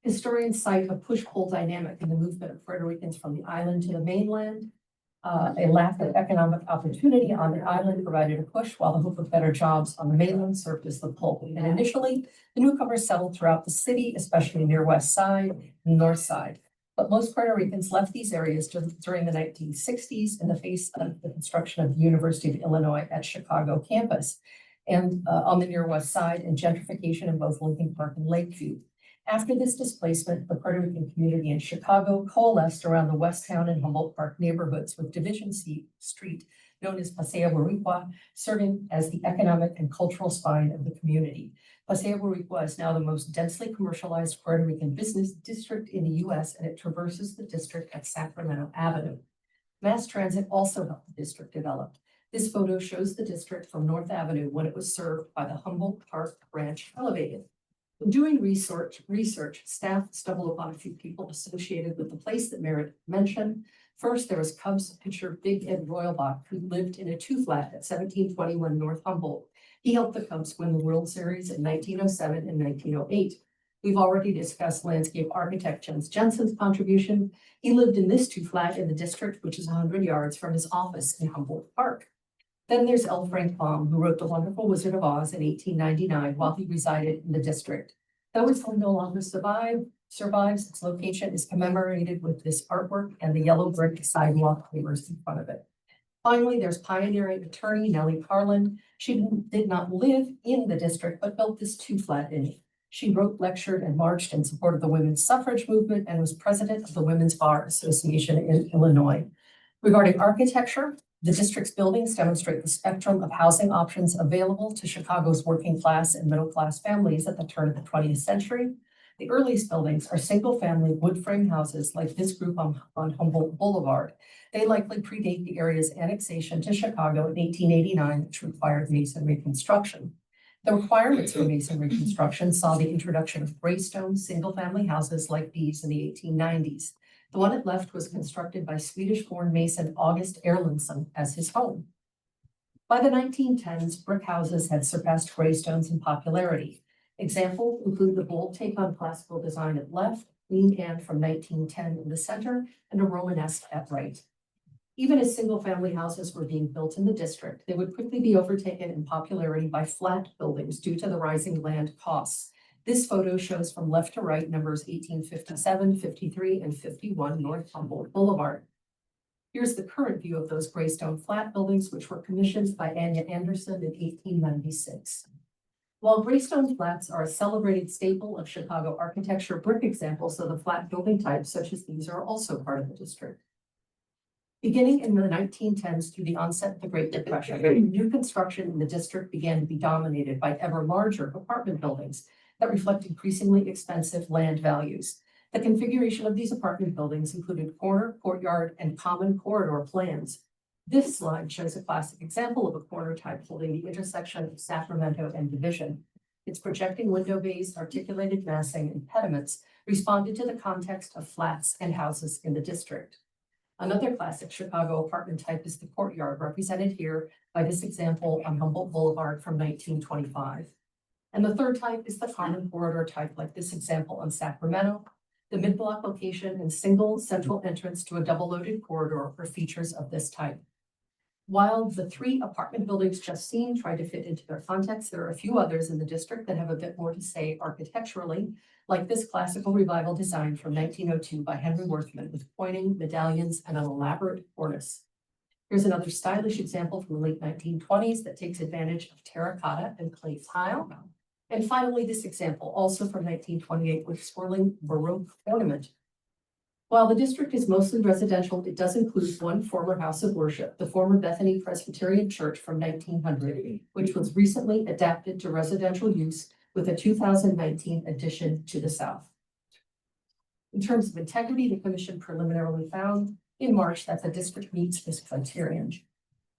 Historians cite a push-pull dynamic in the movement of Puerto Ricans from the island to the mainland. A lack of economic opportunity on the island provided a push, while the hope of better jobs on the mainland served as the pull. And initially, the newcomers settled throughout the city, especially near West Side and North Side. But most Puerto Ricans left these areas during the 1960s in the face of the construction of the University of Illinois at Chicago campus and on the near West Side, and gentrification in both Lincoln Park and Lakeview. After this displacement, the Puerto Rican community in Chicago coalesced around the Westtown and Humboldt Park neighborhoods, with Division Street, known as Paseo Boricua, serving as the economic and cultural spine of the community. Paseo Boricua is now the most densely commercialized Puerto Rican business district in the U.S., and it traverses the district at Sacramento Avenue. Mass transit also helped the district develop. This photo shows the district from North Avenue when it was served by the Humboldt Park Branch Elevated. In doing research, staff stumbled upon a few people associated with the place that merit mention. First, there was Cubs pitcher Big Ed Royalbach, who lived in a two-flat at 1721 North Humboldt. He helped the Cubs win the World Series in 1907 and 1908. We've already discussed landscape architect Jens Jensen's contribution. He lived in this two-flat in the district, which is 100 yards from his office in Humboldt Park. Then there's L. Frank Baum, who wrote The Wonderful Wizard of Oz in 1899 while he resided in the district. Though his home no longer survives, its location is commemorated with this artwork and the yellow brick sidewalk pavers in front of it. Finally, there's pioneering attorney Nellie Carlin. She did not live in the district, but built this two-flat in it. She wrote, lectured, and marched in support of the women's suffrage movement and was president of the Women's Bar Association in Illinois. Regarding architecture, the district's buildings demonstrate the spectrum of housing options available to Chicago's working class and middle class families at the turn of the 20th century. The earliest buildings are single-family wood frame houses like this group on Humboldt Boulevard. They likely predate the area's annexation to Chicago in 1889, which required masonry construction. The requirements for masonry construction saw the introduction of Greystone single-family houses like these in the 1890s. The one at left was constructed by Swedish-born mason August Erlandsson as his home. By the 1910s, brick houses had surpassed greystones in popularity. Examples include the bold take on classical design at left, Queen Anne from 1910 in the center, and a Romanesque at right. Even as single-family houses were being built in the district, they would quickly be overtaken in popularity by flat buildings due to the rising land costs. This photo shows from left to right numbers 1857, 53, and 51 North Humboldt Boulevard. Here's the current view of those Greystone flat buildings, which were commissioned by Anya Anderson in 1896. While Greystone flats are a celebrated staple of Chicago architecture, brick examples of the flat building types such as these are also part of the district. Beginning in the 1910s through the onset of the Great Depression, new construction in the district began to be dominated by ever larger apartment buildings that reflect increasingly expensive land values. The configuration of these apartment buildings included corner, courtyard, and common corridor plans. This slide shows a classic example of a corner type holding the intersection of Sacramento and Division. Its projecting window bays, articulated massing, and pediments responded to the context of flats and houses in the district. Another classic Chicago apartment type is the courtyard, represented here by this example on Humboldt Boulevard from 1925. And the third type is the common corridor type, like this example on Sacramento. The mid-block location and single central entrance to a double-loaded corridor are features of this type. While the three apartment buildings just seen try to fit into their context, there are a few others in the district that have a bit more to say architecturally, like this classical revival design from 1902 by Henry Worthman with pointing medallions and an elaborate cornice. Here's another stylish example from the late 1920s that takes advantage of terracotta and clay tile. And finally, this example, also from 1928 with swirling Baroque ornament. While the district is mostly residential, it does include one former house of worship, the former Bethany Presbyterian Church from 1900, which was recently adapted to residential use with a 2019 addition to the south. In terms of integrity, the commission preliminarily found in March that the district meets this criterion.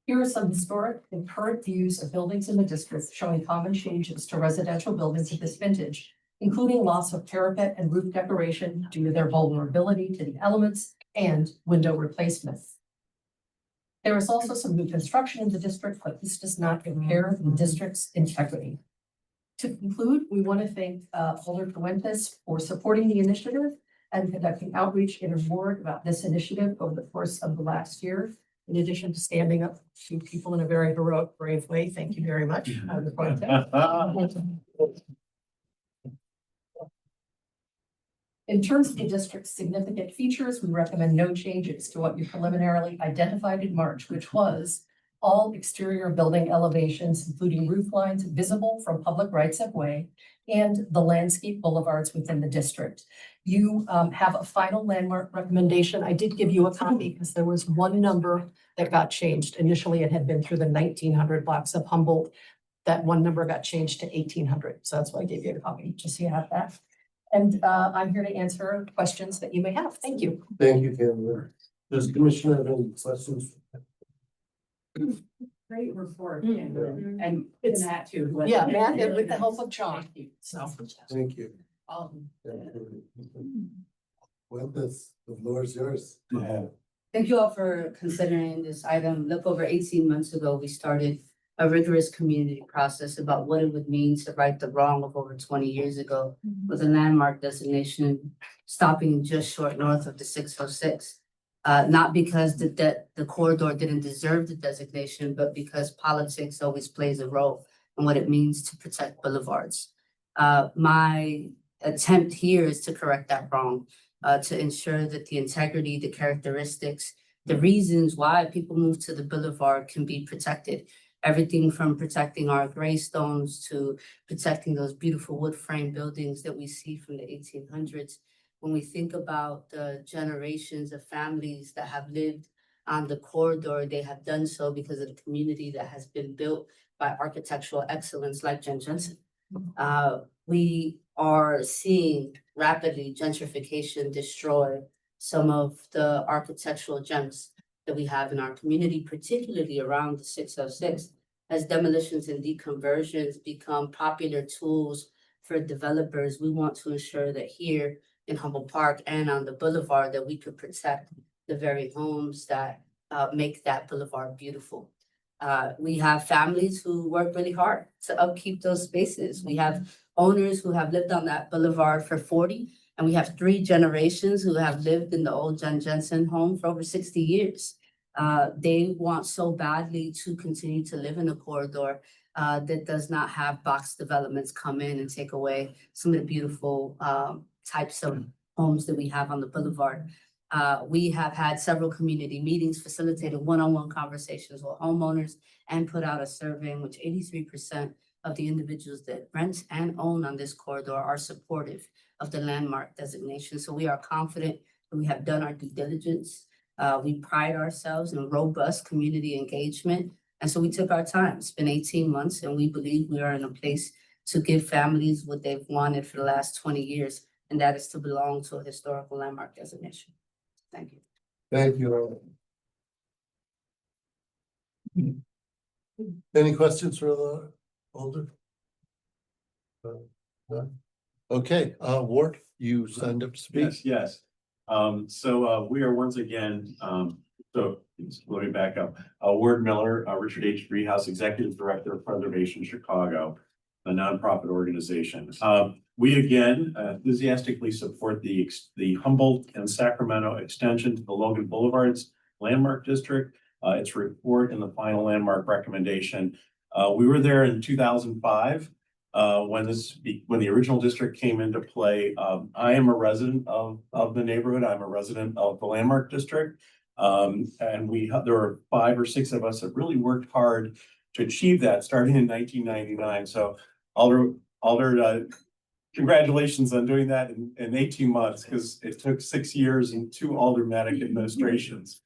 Here are some historic and current views of buildings in the district showing common changes to residential buildings of this vintage, including loss of parapet and roof decoration due to their vulnerability to the elements and window replacement. There is also some new construction in the district, but this does not impair the district's integrity. To conclude, we want to thank Alder Fuentes for supporting the initiative and conducting outreach in a ward about this initiative over the course of the last year. In addition to standing up to people in a very heroic, brave way. Thank you very much. Alder Fuentes. In terms of the district's significant features, we recommend no changes to what you preliminarily identified in March, which was all exterior building elevations, including roof lines visible from public rights of way and the landscape boulevards within the district. You have a final landmark recommendation. I did give you a copy because there was one number that got changed. Initially, it had been through the 1900 blocks of Humboldt. That one number got changed to 1800. So that's why I gave you a copy, just so you have that. And I'm here to answer questions that you may have. Thank you. Thank you, Tamara. Does the commissioner have any questions? Great report. And It's that too. yeah, Matt, and with the help of John. So. Thank you. Um, Well, the floor is yours. Thank you all for considering this item. Look, over 18 months ago, we started a rigorous community process about what it would mean to right the wrong of over 20 years ago with a landmark designation stopping just short north of the 606. Not because the corridor didn't deserve the designation, but because politics always plays a role in what it means to protect boulevards. My attempt here is to correct that wrong, to ensure that the integrity, the characteristics, the reasons why people move to the boulevard can be protected. Everything from protecting our greystones to protecting those beautiful wood frame buildings that we see from the 1800s. When we think about the generations of families that have lived on the corridor, they have done so because of the community that has been built by architectural excellence like Jen Jensen. We are seeing rapidly gentrification destroy some of the architectural gems that we have in our community, particularly around the 606, as demolitions and deconversions become popular tools for developers. We want to ensure that here in Humboldt Park and on the boulevard that we could protect the very homes that make that boulevard beautiful. We have families who work really hard to upkeep those spaces. We have owners who have lived on that boulevard for 40, and we have 3 generations who have lived in the old Jen Jensen home for over 60 years. They want so badly to continue to live in a corridor that does not have box developments come in and take away some of the beautiful types of homes that we have on the boulevard. We have had several community meetings, facilitated one-on-one conversations with homeowners, and put out a survey in which 83% of the individuals that rent and own on this corridor are supportive of the landmark designation. So we are confident that we have done our due diligence. We pride ourselves in robust community engagement. And so we took our time. It's been 18 months, and we believe we are in a place to give families what they've wanted for the last 20 years, and that is to belong to a historical landmark designation. Thank you. Thank you. Any questions for the Alder? No? Okay, Ward, you signed up to speak. Yes. So we are once again, so let me back up. Ward Miller, Richard H. Driehaus, Executive Director of Preservation Chicago, a nonprofit organization. We again enthusiastically support the Humboldt and Sacramento extension to the Logan Boulevards Landmark District. Its report and the final landmark recommendation. We were there in 2005 when the original district came into play. I am a resident of the neighborhood. I'm a resident of the Landmark District. And there were 5 or 6 of us that really worked hard to achieve that starting in 1999. So Alder congratulations on doing that in 18 months, because it took 6 years and 2 aldermanic administrations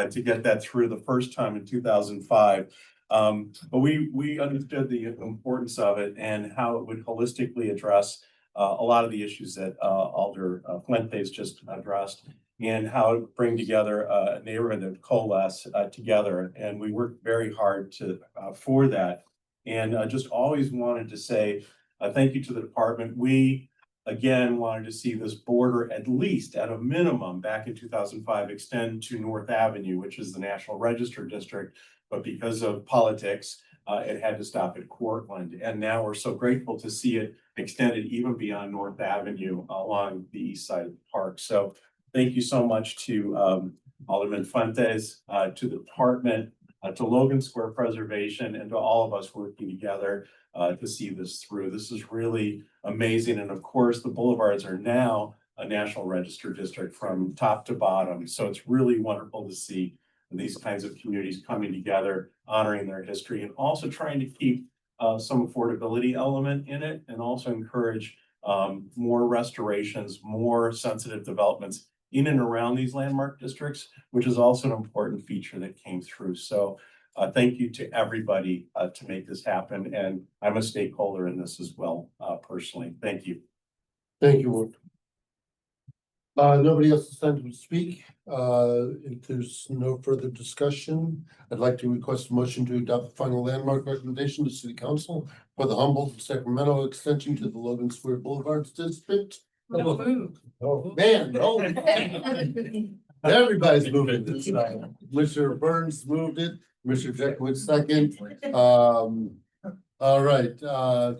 to get that through the first time in 2005. But we understood the importance of it and how it would holistically address a lot of the issues that Alder Fuentes just addressed, and how it bring together a neighborhood that coalesce together. And we worked very hard to for that. And just always wanted to say thank you to the department. We again wanted to see this border, at least at a minimum, back in 2005, extend to North Avenue, which is the National Register District. But because of politics, it had to stop at Cortland. And now we're so grateful to see it extended even beyond North Avenue along the east side of the park. So thank you so much to Alderman Fuentes, to the department, to Logan Square Preservation, and to all of us working together to see this through. This is really amazing. And of course, the boulevards are now a National Register District from top to bottom. So it's really wonderful to see these kinds of communities coming together, honoring their history, and also trying to keep some affordability element in it, and also encourage more restorations, more sensitive developments in and around these landmark districts, which is also an important feature that came through. So thank you to everybody to make this happen. And I'm a stakeholder in this as well, personally. Thank you. Thank you, Ward. Nobody else is time to speak. If there's no further discussion, I'd like to request a motion to adopt the final landmark recommendation to City Council for the Humboldt and Sacramento extension to the Logan Square Boulevards District. Oh, man, no. Everybody's moving this time. Commissioner Burns moved it, Commissioner Jenkins second. All right,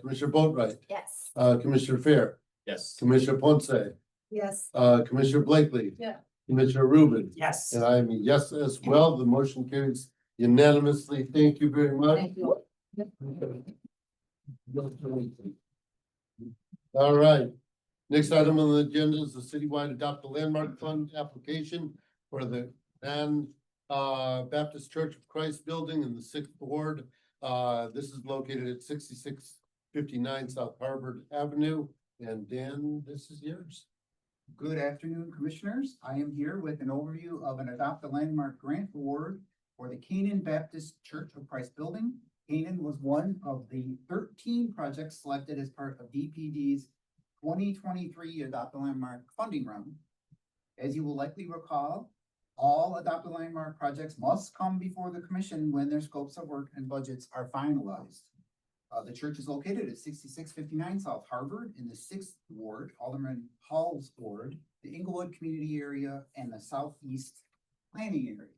Commissioner Boatright, Yes. Commissioner Fair, Yes. Commissioner Ponce, Yes. Commissioner Blakely. Yeah. Commissioner Rubin. Yes. And I'm a yes as well. The motion carries unanimously. Thank you very much. Thank you. All right. Next item on the agenda is the citywide adopt a landmark fund application for the Baptist Church of Christ building in the 6th Ward. This is located at 6659 South Harvard Avenue. And Dan, this is yours. Good afternoon, Commissioners. I am here with an overview of an Adopt a Landmark Grant Award for the Canaan Baptist Church of Christ building. Canaan was one of the 13 projects selected as part of DPD's 2023 Adopt a Landmark funding round. As you will likely recall, all Adopt a Landmark projects must come before the Commission when their scopes of work and budgets are finalized. The church is located at 6659 South Harvard in the 6th Ward, Alderman Hall's Ward, the Inglewood community area, and the Southeast planning area.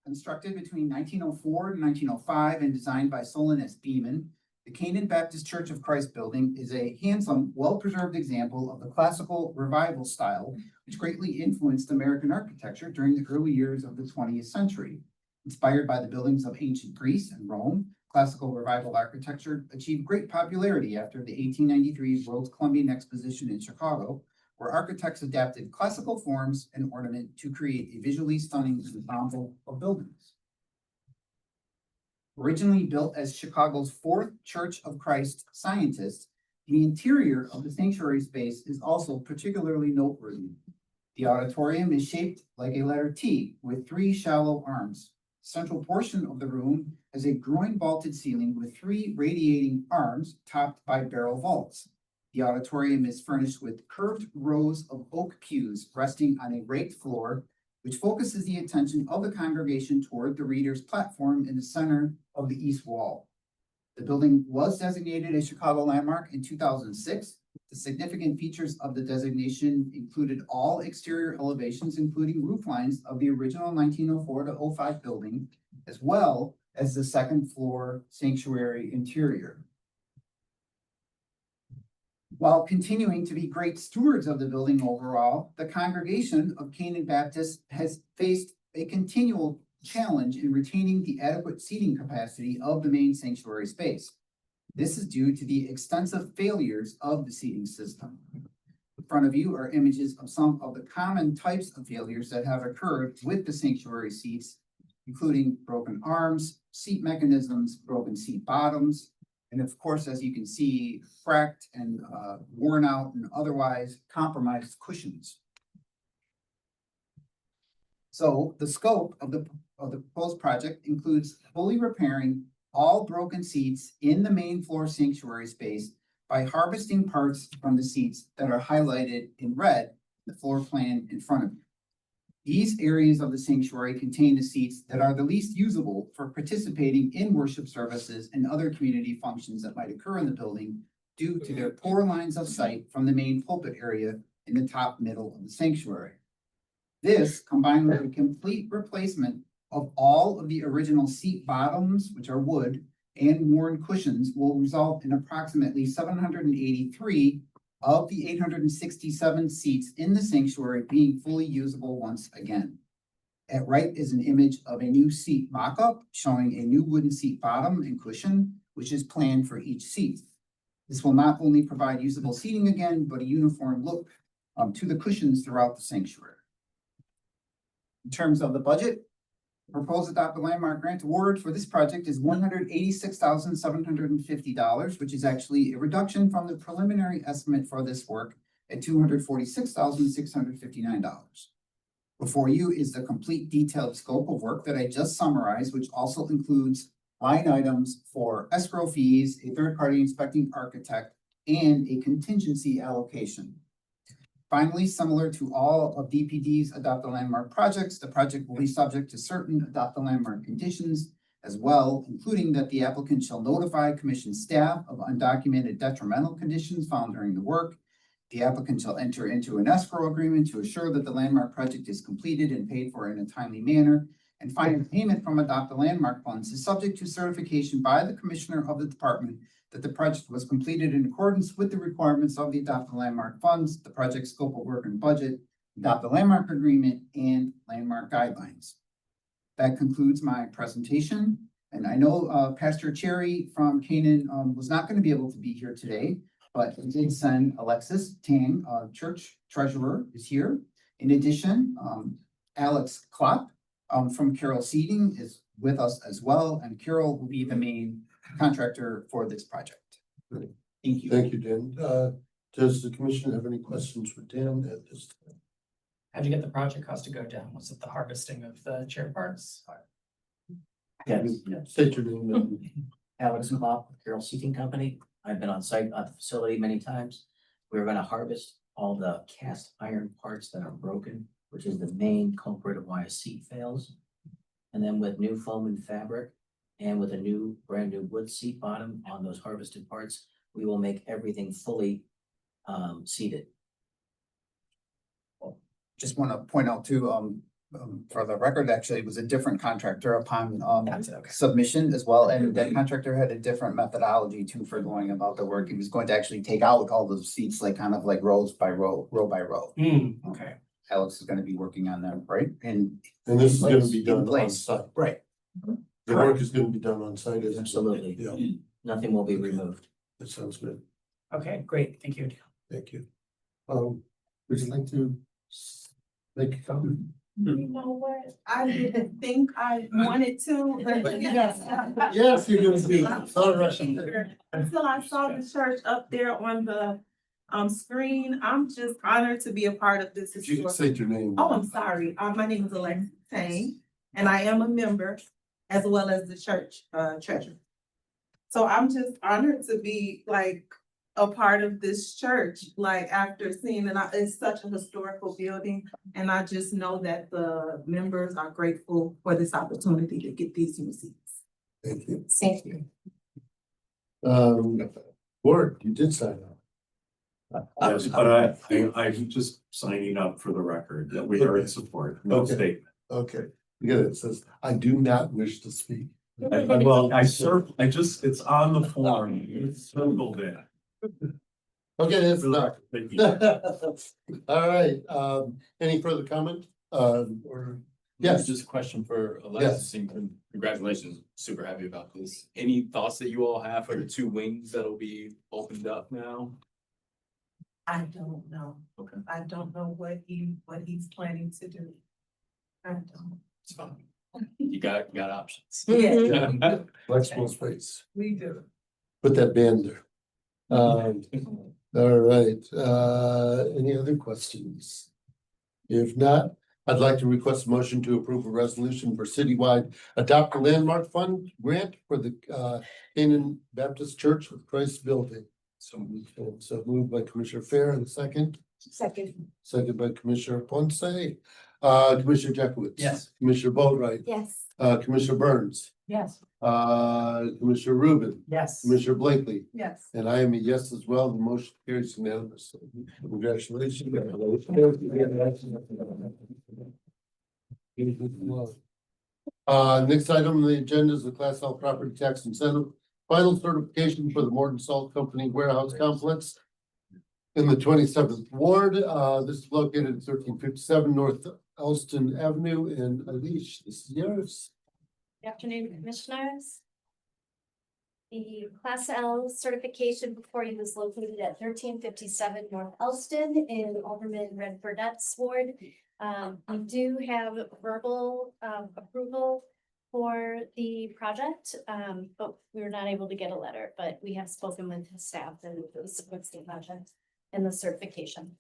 Constructed between 1904 and 1905 and designed by Solon S. Beeman, the Canaan Baptist Church of Christ building is a handsome, well-preserved example of the classical revival style, which greatly influenced American architecture during the early years of the 20th century. Inspired by the buildings of ancient Greece and Rome, classical revival architecture achieved great popularity after the 1893 World Columbian Exposition in Chicago, where architects adapted classical forms and ornament to create a visually stunning ensemble of buildings. Originally built as Chicago's 4th Church of Christ Scientist, the interior of the sanctuary space is also particularly noteworthy. The auditorium is shaped like a letter T with 3 shallow arms. Central portion of the room has a groin vaulted ceiling with 3 radiating arms topped by barrel vaults. The auditorium is furnished with curved rows of oak pews resting on a raked floor, which focuses the attention of the congregation toward the reader's platform in the center of the east wall. The building was designated a Chicago landmark in 2006. The significant features of the designation included all exterior elevations, including roof lines of the original 1904 to 05 building, as well as the 2nd floor sanctuary interior. While continuing to be great stewards of the building overall, the congregation of Canaan Baptist has faced a continual challenge in retaining the adequate seating capacity of the main sanctuary space. This is due to the extensive failures of the seating system. In front of you are images of some of the common types of failures that have occurred with the sanctuary seats, including broken arms, seat mechanisms, broken seat bottoms, And of course, as you can see, cracked and worn out and otherwise compromised cushions. So the scope of the proposed project includes fully repairing all broken seats in the main floor sanctuary space by harvesting parts from the seats that are highlighted in red, the floor plan in front of you. These areas of the sanctuary contain the seats that are the least usable for participating in worship services and other community functions that might occur in the building due to their poor lines of sight from the main pulpit area in the top middle of the sanctuary. This, combined with a complete replacement of all of the original seat bottoms, which are wood, and worn cushions, will result in approximately 783 of the 867 seats in the sanctuary being fully usable once again. At right is an image of a new seat mock-up showing a new wooden seat bottom and cushion, which is planned for each seat. This will not only provide usable seating again, but a uniform look to the cushions throughout the sanctuary. In terms of the budget, proposed adopted landmark grant award for this project is $186,750, which is actually a reduction from the preliminary estimate for this work at $246,659. Before you is the complete detailed scope of work that I just summarized, which also includes line items for escrow fees, a third-party inspecting architect, and a contingency allocation. Finally, similar to all of DPD's Adopt a Landmark projects, the project will be subject to certain Adopt a Landmark conditions as well, including that the applicant shall notify commission staff of undocumented detrimental conditions found during the work. The applicant shall enter into an escrow agreement to assure that the landmark project is completed and paid for in a timely manner. And final payment from Adopt a Landmark funds is subject to certification by the commissioner of the department that the project was completed in accordance with the requirements of the Adopt a Landmark funds, the project scope of work and budget, Adopt a Landmark agreement, and landmark guidelines. That concludes my presentation. And I know Pastor Cherry from Canaan was not going to be able to be here today, but he did send Alexis Tang, church treasurer, is here. In addition, Alex Klopp from Carroll Seating is with us as well, and Carroll will be the main contractor for this project. Great. Thank you. Thank you, Dan. Does the commission have any questions for Dan at this time? How'd you get the project cost to go down? Was it the harvesting of the chair parts? Yes, State your name and Alex Klopp, Carroll Seating Company. I've been on site at the facility many times. We're gonna harvest all the cast iron parts that are broken, which is the main culprit of why a seat fails. And then with new foam and fabric and with a new brand new wood seat bottom on those harvested parts, we will make everything fully seated. Just want to point out too, for the record, actually, it was a different contractor upon submission as well, and that contractor had a different methodology too for going about the work. He was going to actually take out all those seats, like kind of like rows by row, row by row. Okay. Alex is going to be working on them, right? And this is gonna place- be in done on place. site. Right. The work is gonna be done on site. isn't it? Absolutely. Yeah, Nothing will be removed. that sounds good. Okay, great. Thank you. Thank you. Would you like to make a comment? You know what? I didn't think I wanted to, but yes. Yes, you're gonna do. Sorry, Russian. Until I saw the church up there on the screen, I'm just honored to be a part of this. If you could historic- say your name. Oh, I'm sorry. My name is Alexa Tang, and I am a member as well as the church treasurer. So I'm just honored to be like a part of this church, like after seeing it, it's such a historical building. And I just know that the members are grateful for this opportunity to get these new seats. Thank you. Thank you. Ward, you did sign up. Yes, but I'm just signing up for the record that we are in support, no Okay. statement. Okay, you get it, it says, I do not wish to speak. Well, it's on the form, it's circled in. Okay, that's enough. Thank you. All right, any further comment? Or, yes, Just a question for Yes. Alexis, and congratulations, super happy about this. Any thoughts that you all have for the two wings that'll be opened up now? I don't know. Okay. I don't know what he's planning to do. I don't. It's fine. You got options. Yeah. flexible space. We do. put that band there. All right, any other questions? If not, I'd like to request a motion to approve a resolution for citywide Adopt a Landmark Fund grant for the Canaan Baptist Church with Christ Building. So moved by Commissioner Fair and second. Second by Commissioner Ponce. Commissioner Jackowitz. Yes. Commissioner Boatright. Yes. Commissioner Burns. Yes. Commissioner Rubin. Yes. Commissioner Blakely. Yes. And I am a yes as well. The motion carries unanimously. Congratulations. Next item on the agenda is the Class L property tax incentive. Final certification for the Morton Salt Company warehouse complex in the 27th ward. This is located at 1357 North Elston Avenue. And Alicia, this is yours. Good afternoon, Commissioners. The Class L certification before you was located at 1357 North Elston in Alderman Red Burnett's ward. We do have verbal approval for the project, but we were not able to get a letter, but we have spoken with his staff and it supports the project and the certification.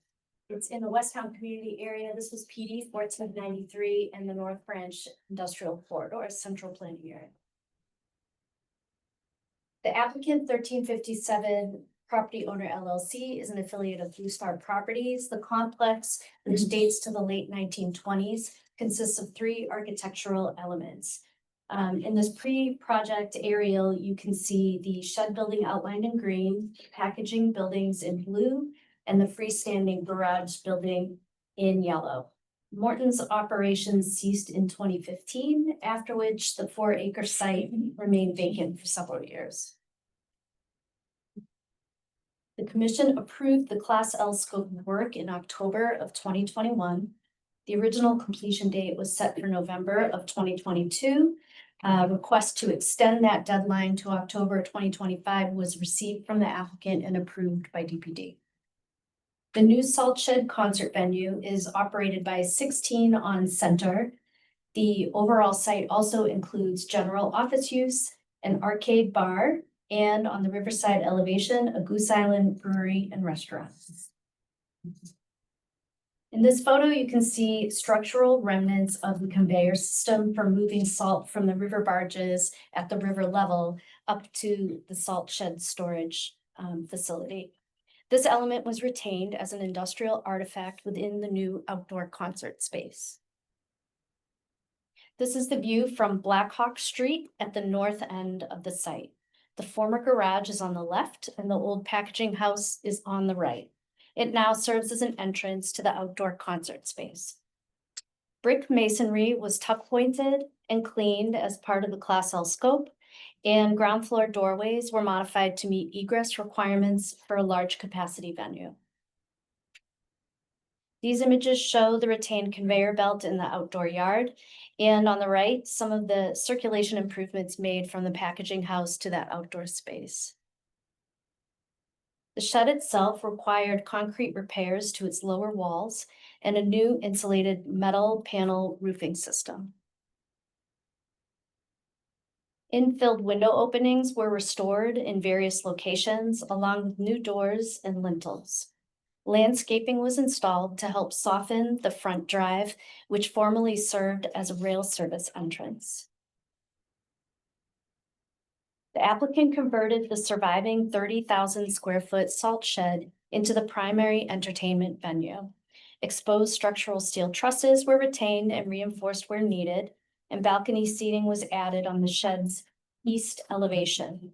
It's in the Westtown community area. This was PD 1493 and the North Branch Industrial Corridor, Central Planning Area. The applicant 1357 Property Owner LLC is an affiliate of Blue Star Properties. The complex, which dates to the late 1920s, consists of 3 architectural elements. In this pre-project aerial, you can see the shed building outlined in green, packaging buildings in blue, and the freestanding garage building in yellow. Morton's operations ceased in 2015, after which the 4-acre site remained vacant for several years. The commission approved the Class L scope of work in October of 2021. The original completion date was set for November of 2022. Request to extend that deadline to October 2025 was received from the applicant and approved by DPD. The new salt shed concert venue is operated by 16 on Center. The overall site also includes general office use, an arcade bar, and on the Riverside elevation, a Goose Island brewery and restaurant. In this photo, you can see structural remnants of the conveyor system for moving salt from the river barges at the river level up to the salt shed storage facility. This element was retained as an industrial artifact within the new outdoor concert space. This is the view from Black Hawk Street at the north end of the site. The former garage is on the left and the old packaging house is on the right. It now serves as an entrance to the outdoor concert space. Brick masonry was tuck pointed and cleaned as part of the Class L scope, and ground floor doorways were modified to meet egress requirements for a large capacity venue. These images show the retained conveyor belt in the outdoor yard, and on the right, some of the circulation improvements made from the packaging house to that outdoor space. The shed itself required concrete repairs to its lower walls and a new insulated metal panel roofing system. Infilled window openings were restored in various locations along with new doors and lintels. Landscaping was installed to help soften the front drive, which formerly served as a rail service entrance. The applicant converted the surviving 30,000 square foot salt shed into the primary entertainment venue. Exposed structural steel trusses were retained and reinforced where needed, and balcony seating was added on the shed's east elevation.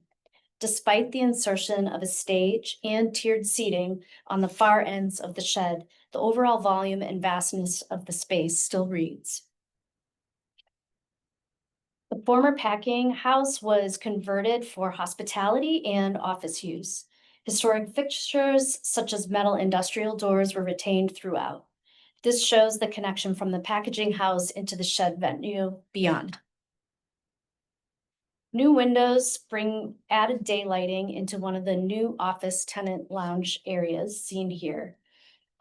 Despite the insertion of a stage and tiered seating on the far ends of the shed, the overall volume and vastness of the space still reads. The former packing house was converted for hospitality and office use. Historic fixtures such as metal industrial doors were retained throughout. This shows the connection from the packaging house into the shed venue beyond. New windows bring added daylighting into one of the new office tenant lounge areas seen here.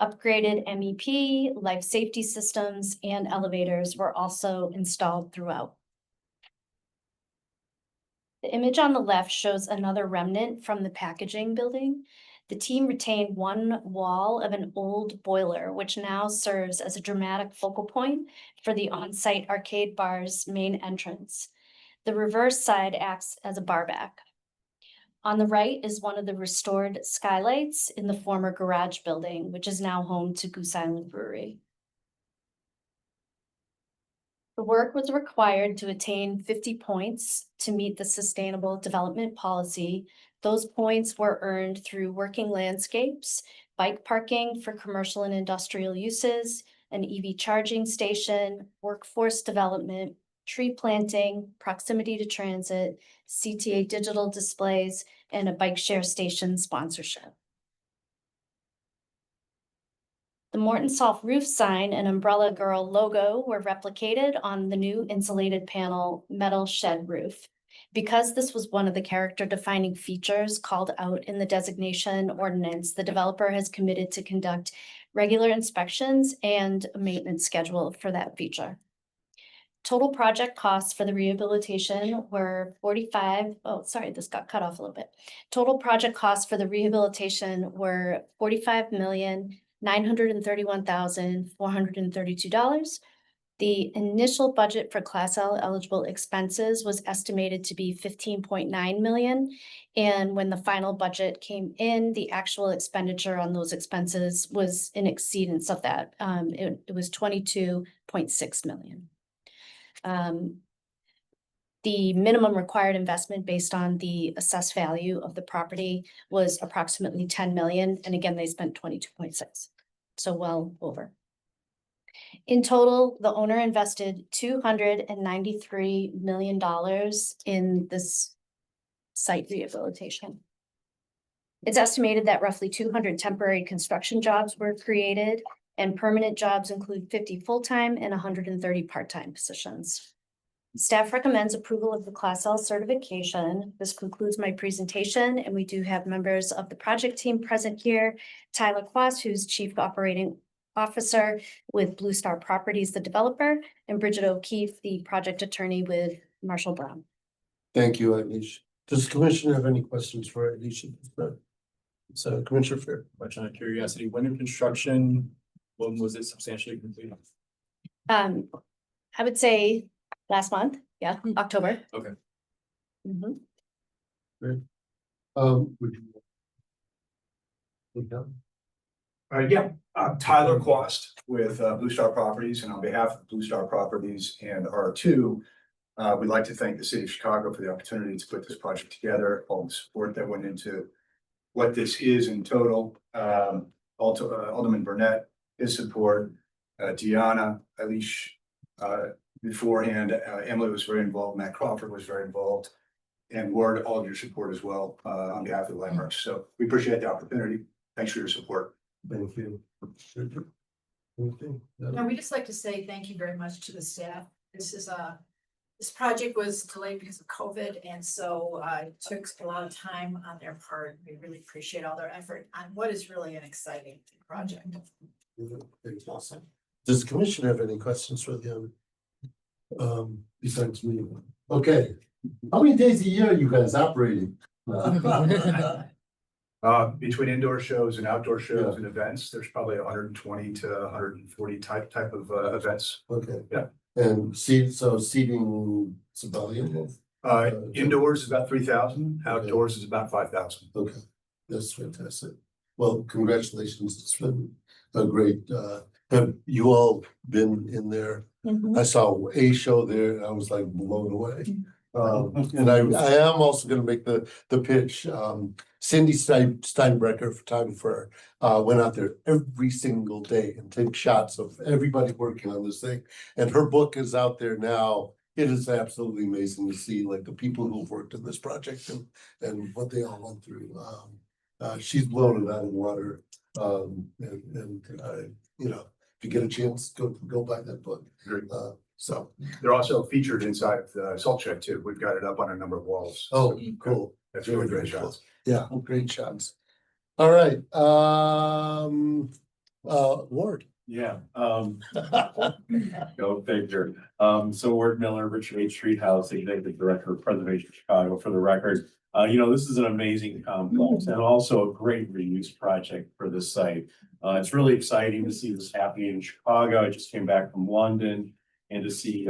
Upgraded MEP, life safety systems, and elevators were also installed throughout. The image on the left shows another remnant from the packaging building. The team retained one wall of an old boiler, which now serves as a dramatic focal point for the on-site arcade bar's main entrance. The reverse side acts as a bar back. On the right is one of the restored skylights in the former garage building, which is now home to Goose Island Brewery. The work was required to attain 50 points to meet the Sustainable Development Policy. Those points were earned through working landscapes, bike parking for commercial and industrial uses, an EV charging station, workforce development, tree planting, proximity to transit, CTA digital displays, and a bike share station sponsorship. The Morton Salt roof sign and Umbrella Girl logo were replicated on the new insulated panel metal shed roof. Because this was one of the character defining features called out in the designation ordinance, the developer has committed to conduct regular inspections and a maintenance schedule for that feature. Total project costs for the rehabilitation were this got cut off a little bit. Total project costs for the rehabilitation were $45,931,432. The initial budget for Class L eligible expenses was estimated to be 15.9 million. And when the final budget came in, the actual expenditure on those expenses was in exceedance of that. It was 22.6 million. The minimum required investment based on the assessed value of the property was approximately 10 million. And again, they spent 22.6, so well over. In total, the owner invested $293 million in this site rehabilitation. It's estimated that roughly 200 temporary construction jobs were created, and permanent jobs include 50 full-time and 130 part-time positions. Staff recommends approval of the Class L certification. This concludes my presentation, and we do have members of the project team present here. Tyler Quast, who's Chief Operating Officer with Blue Star Properties, the developer, and Bridget O'Keefe, the project attorney with Marshall Brown. Thank you, Aileen. Does the commissioner have any questions for Aileen? So Commissioner Fair. Question out of curiosity, when in construction, when was it substantially completed? I would say last month, October. Okay. Mhm. Would you? Tyler Quast with Blue Star Properties, and on behalf of Blue Star Properties and R2, we'd like to thank the city of Chicago for the opportunity to put this project together, all the support that went into what this is in total. Alderman Burnett, his support, Deanna, Alish, beforehand, Emily was very involved, Matt Crawford was very involved, and Ward, all of your support as well, on behalf of the landmarks. So we appreciate the opportunity. Thanks for your support. Thank you. No, we just like to say thank you very much to the staff. This project was delayed because of COVID, and so it took a lot of time on their part. We really appreciate all their effort on what is really an exciting project. Awesome. Does the commission have any questions for them? Besides me? Okay. How many days a year are you guys operating? Between indoor shows and outdoor shows and events, there's probably 120 to 140 type of events. Okay. Yeah. And seating civilian? Indoors is about 3,000, outdoors is about 5,000. Okay, that's fantastic. Well, congratulations. It's been a great, have you all been in there? I saw a show there, and I was like blown away. And I am also gonna make the pitch. Cindy Steinbrecher, photographer, went out there every single day and take shots of everybody working on this thing. And her book is out there now. It is absolutely amazing to see like the people who've worked in this project and what they all went through. She's blown it out of the water. You know, if you get a chance, go buy that book. So they're also featured inside of the salt shed too. We've got it up on a number of walls. Oh, cool. That's really great shots. Yeah, great shots. All right, Ward. Yeah, go figure. So Ward Miller, Richard H. Streethouse, Executive Director of Preservation Chicago, for the record. This is an amazing complex and also a great reuse project for this site. It's really exciting to see this happening in Chicago. I just came back from London and to see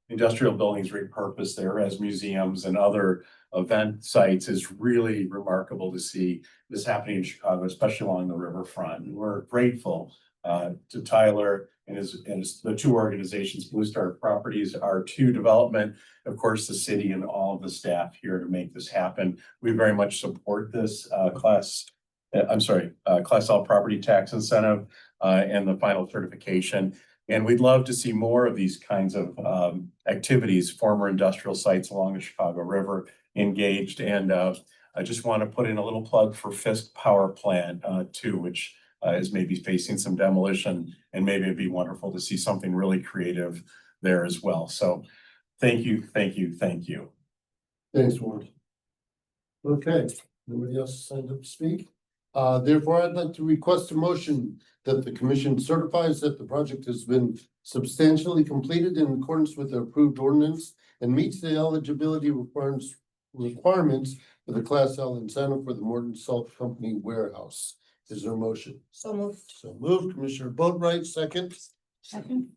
industrial buildings repurposed there as museums and other event sites is really remarkable to see this happening in Chicago, especially along the riverfront. And we're grateful to Tyler and his the two organizations, Blue Star Properties, R2 Development, of course, the city and all of the staff here to make this happen. We very much support this Class L property tax incentive and the final certification. And we'd love to see more of these kinds of activities, former industrial sites along the Chicago River engaged. And I just want to put in a little plug for Fisk Power Plant too, which is maybe facing some demolition, and maybe it'd be wonderful to see something really creative there as well. So thank you, thank you, thank you. Thanks, Ward. Okay, nobody else signed up to speak? Therefore, I'd like to request a motion that the commission certifies that the project has been substantially completed in accordance with the approved ordinance and meets the eligibility requirements for the Class L incentive for the Morton Salt Company warehouse. Is there a motion? So moved. So moved, Commissioner Boatright, second. Second.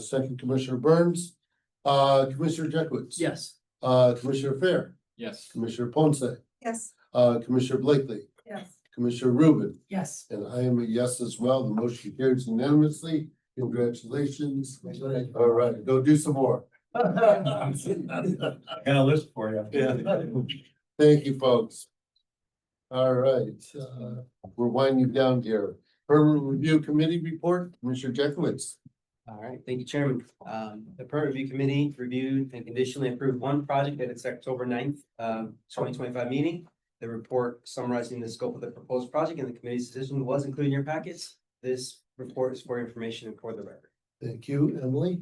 Second, Commissioner Burns. Commissioner Jackwitz. Yes. Commissioner Fair. Yes. Commissioner Ponce. Yes. Commissioner Blakely. Yes. Commissioner Rubin. Yes. And I am a yes as well. The motion carries unanimously. Congratulations. All right, go do some more. I got a list for you. Yeah. Thank you, folks. All right, we're winding down here. Permanent Review Committee report, Commissioner Jackwitz. All right, thank you, Chairman. The Permit Review Committee reviewed and conditionally approved one project at its October 9th, 2025 meeting. The report summarizing the scope of the proposed project and the committee's decision was included in your packets. This report is for information and for the record. Thank you, Emily.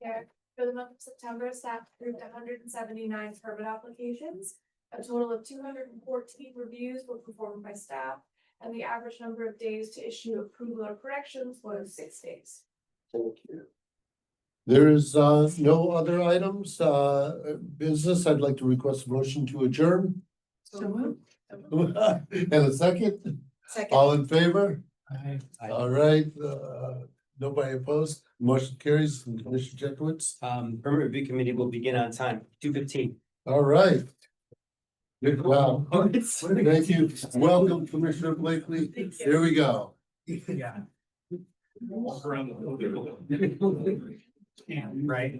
Yeah, for the month of September, staff approved 179 permit applications. A total of 214 reviews were performed by staff, and the average number of days to issue approval or corrections was 6 days. Thank you. There is no other items, business. I'd like to request a motion to adjourn. So moved. And a second, Second. all in favor? Aye. All right, nobody opposed, motion carries. Commissioner Jackwitz. Permit Review Committee will begin on time, 2:15. All right. Good job. Thank you. Welcome, Commissioner Blakely. Thank you. Here we go. Yeah. Walk around the building. Right.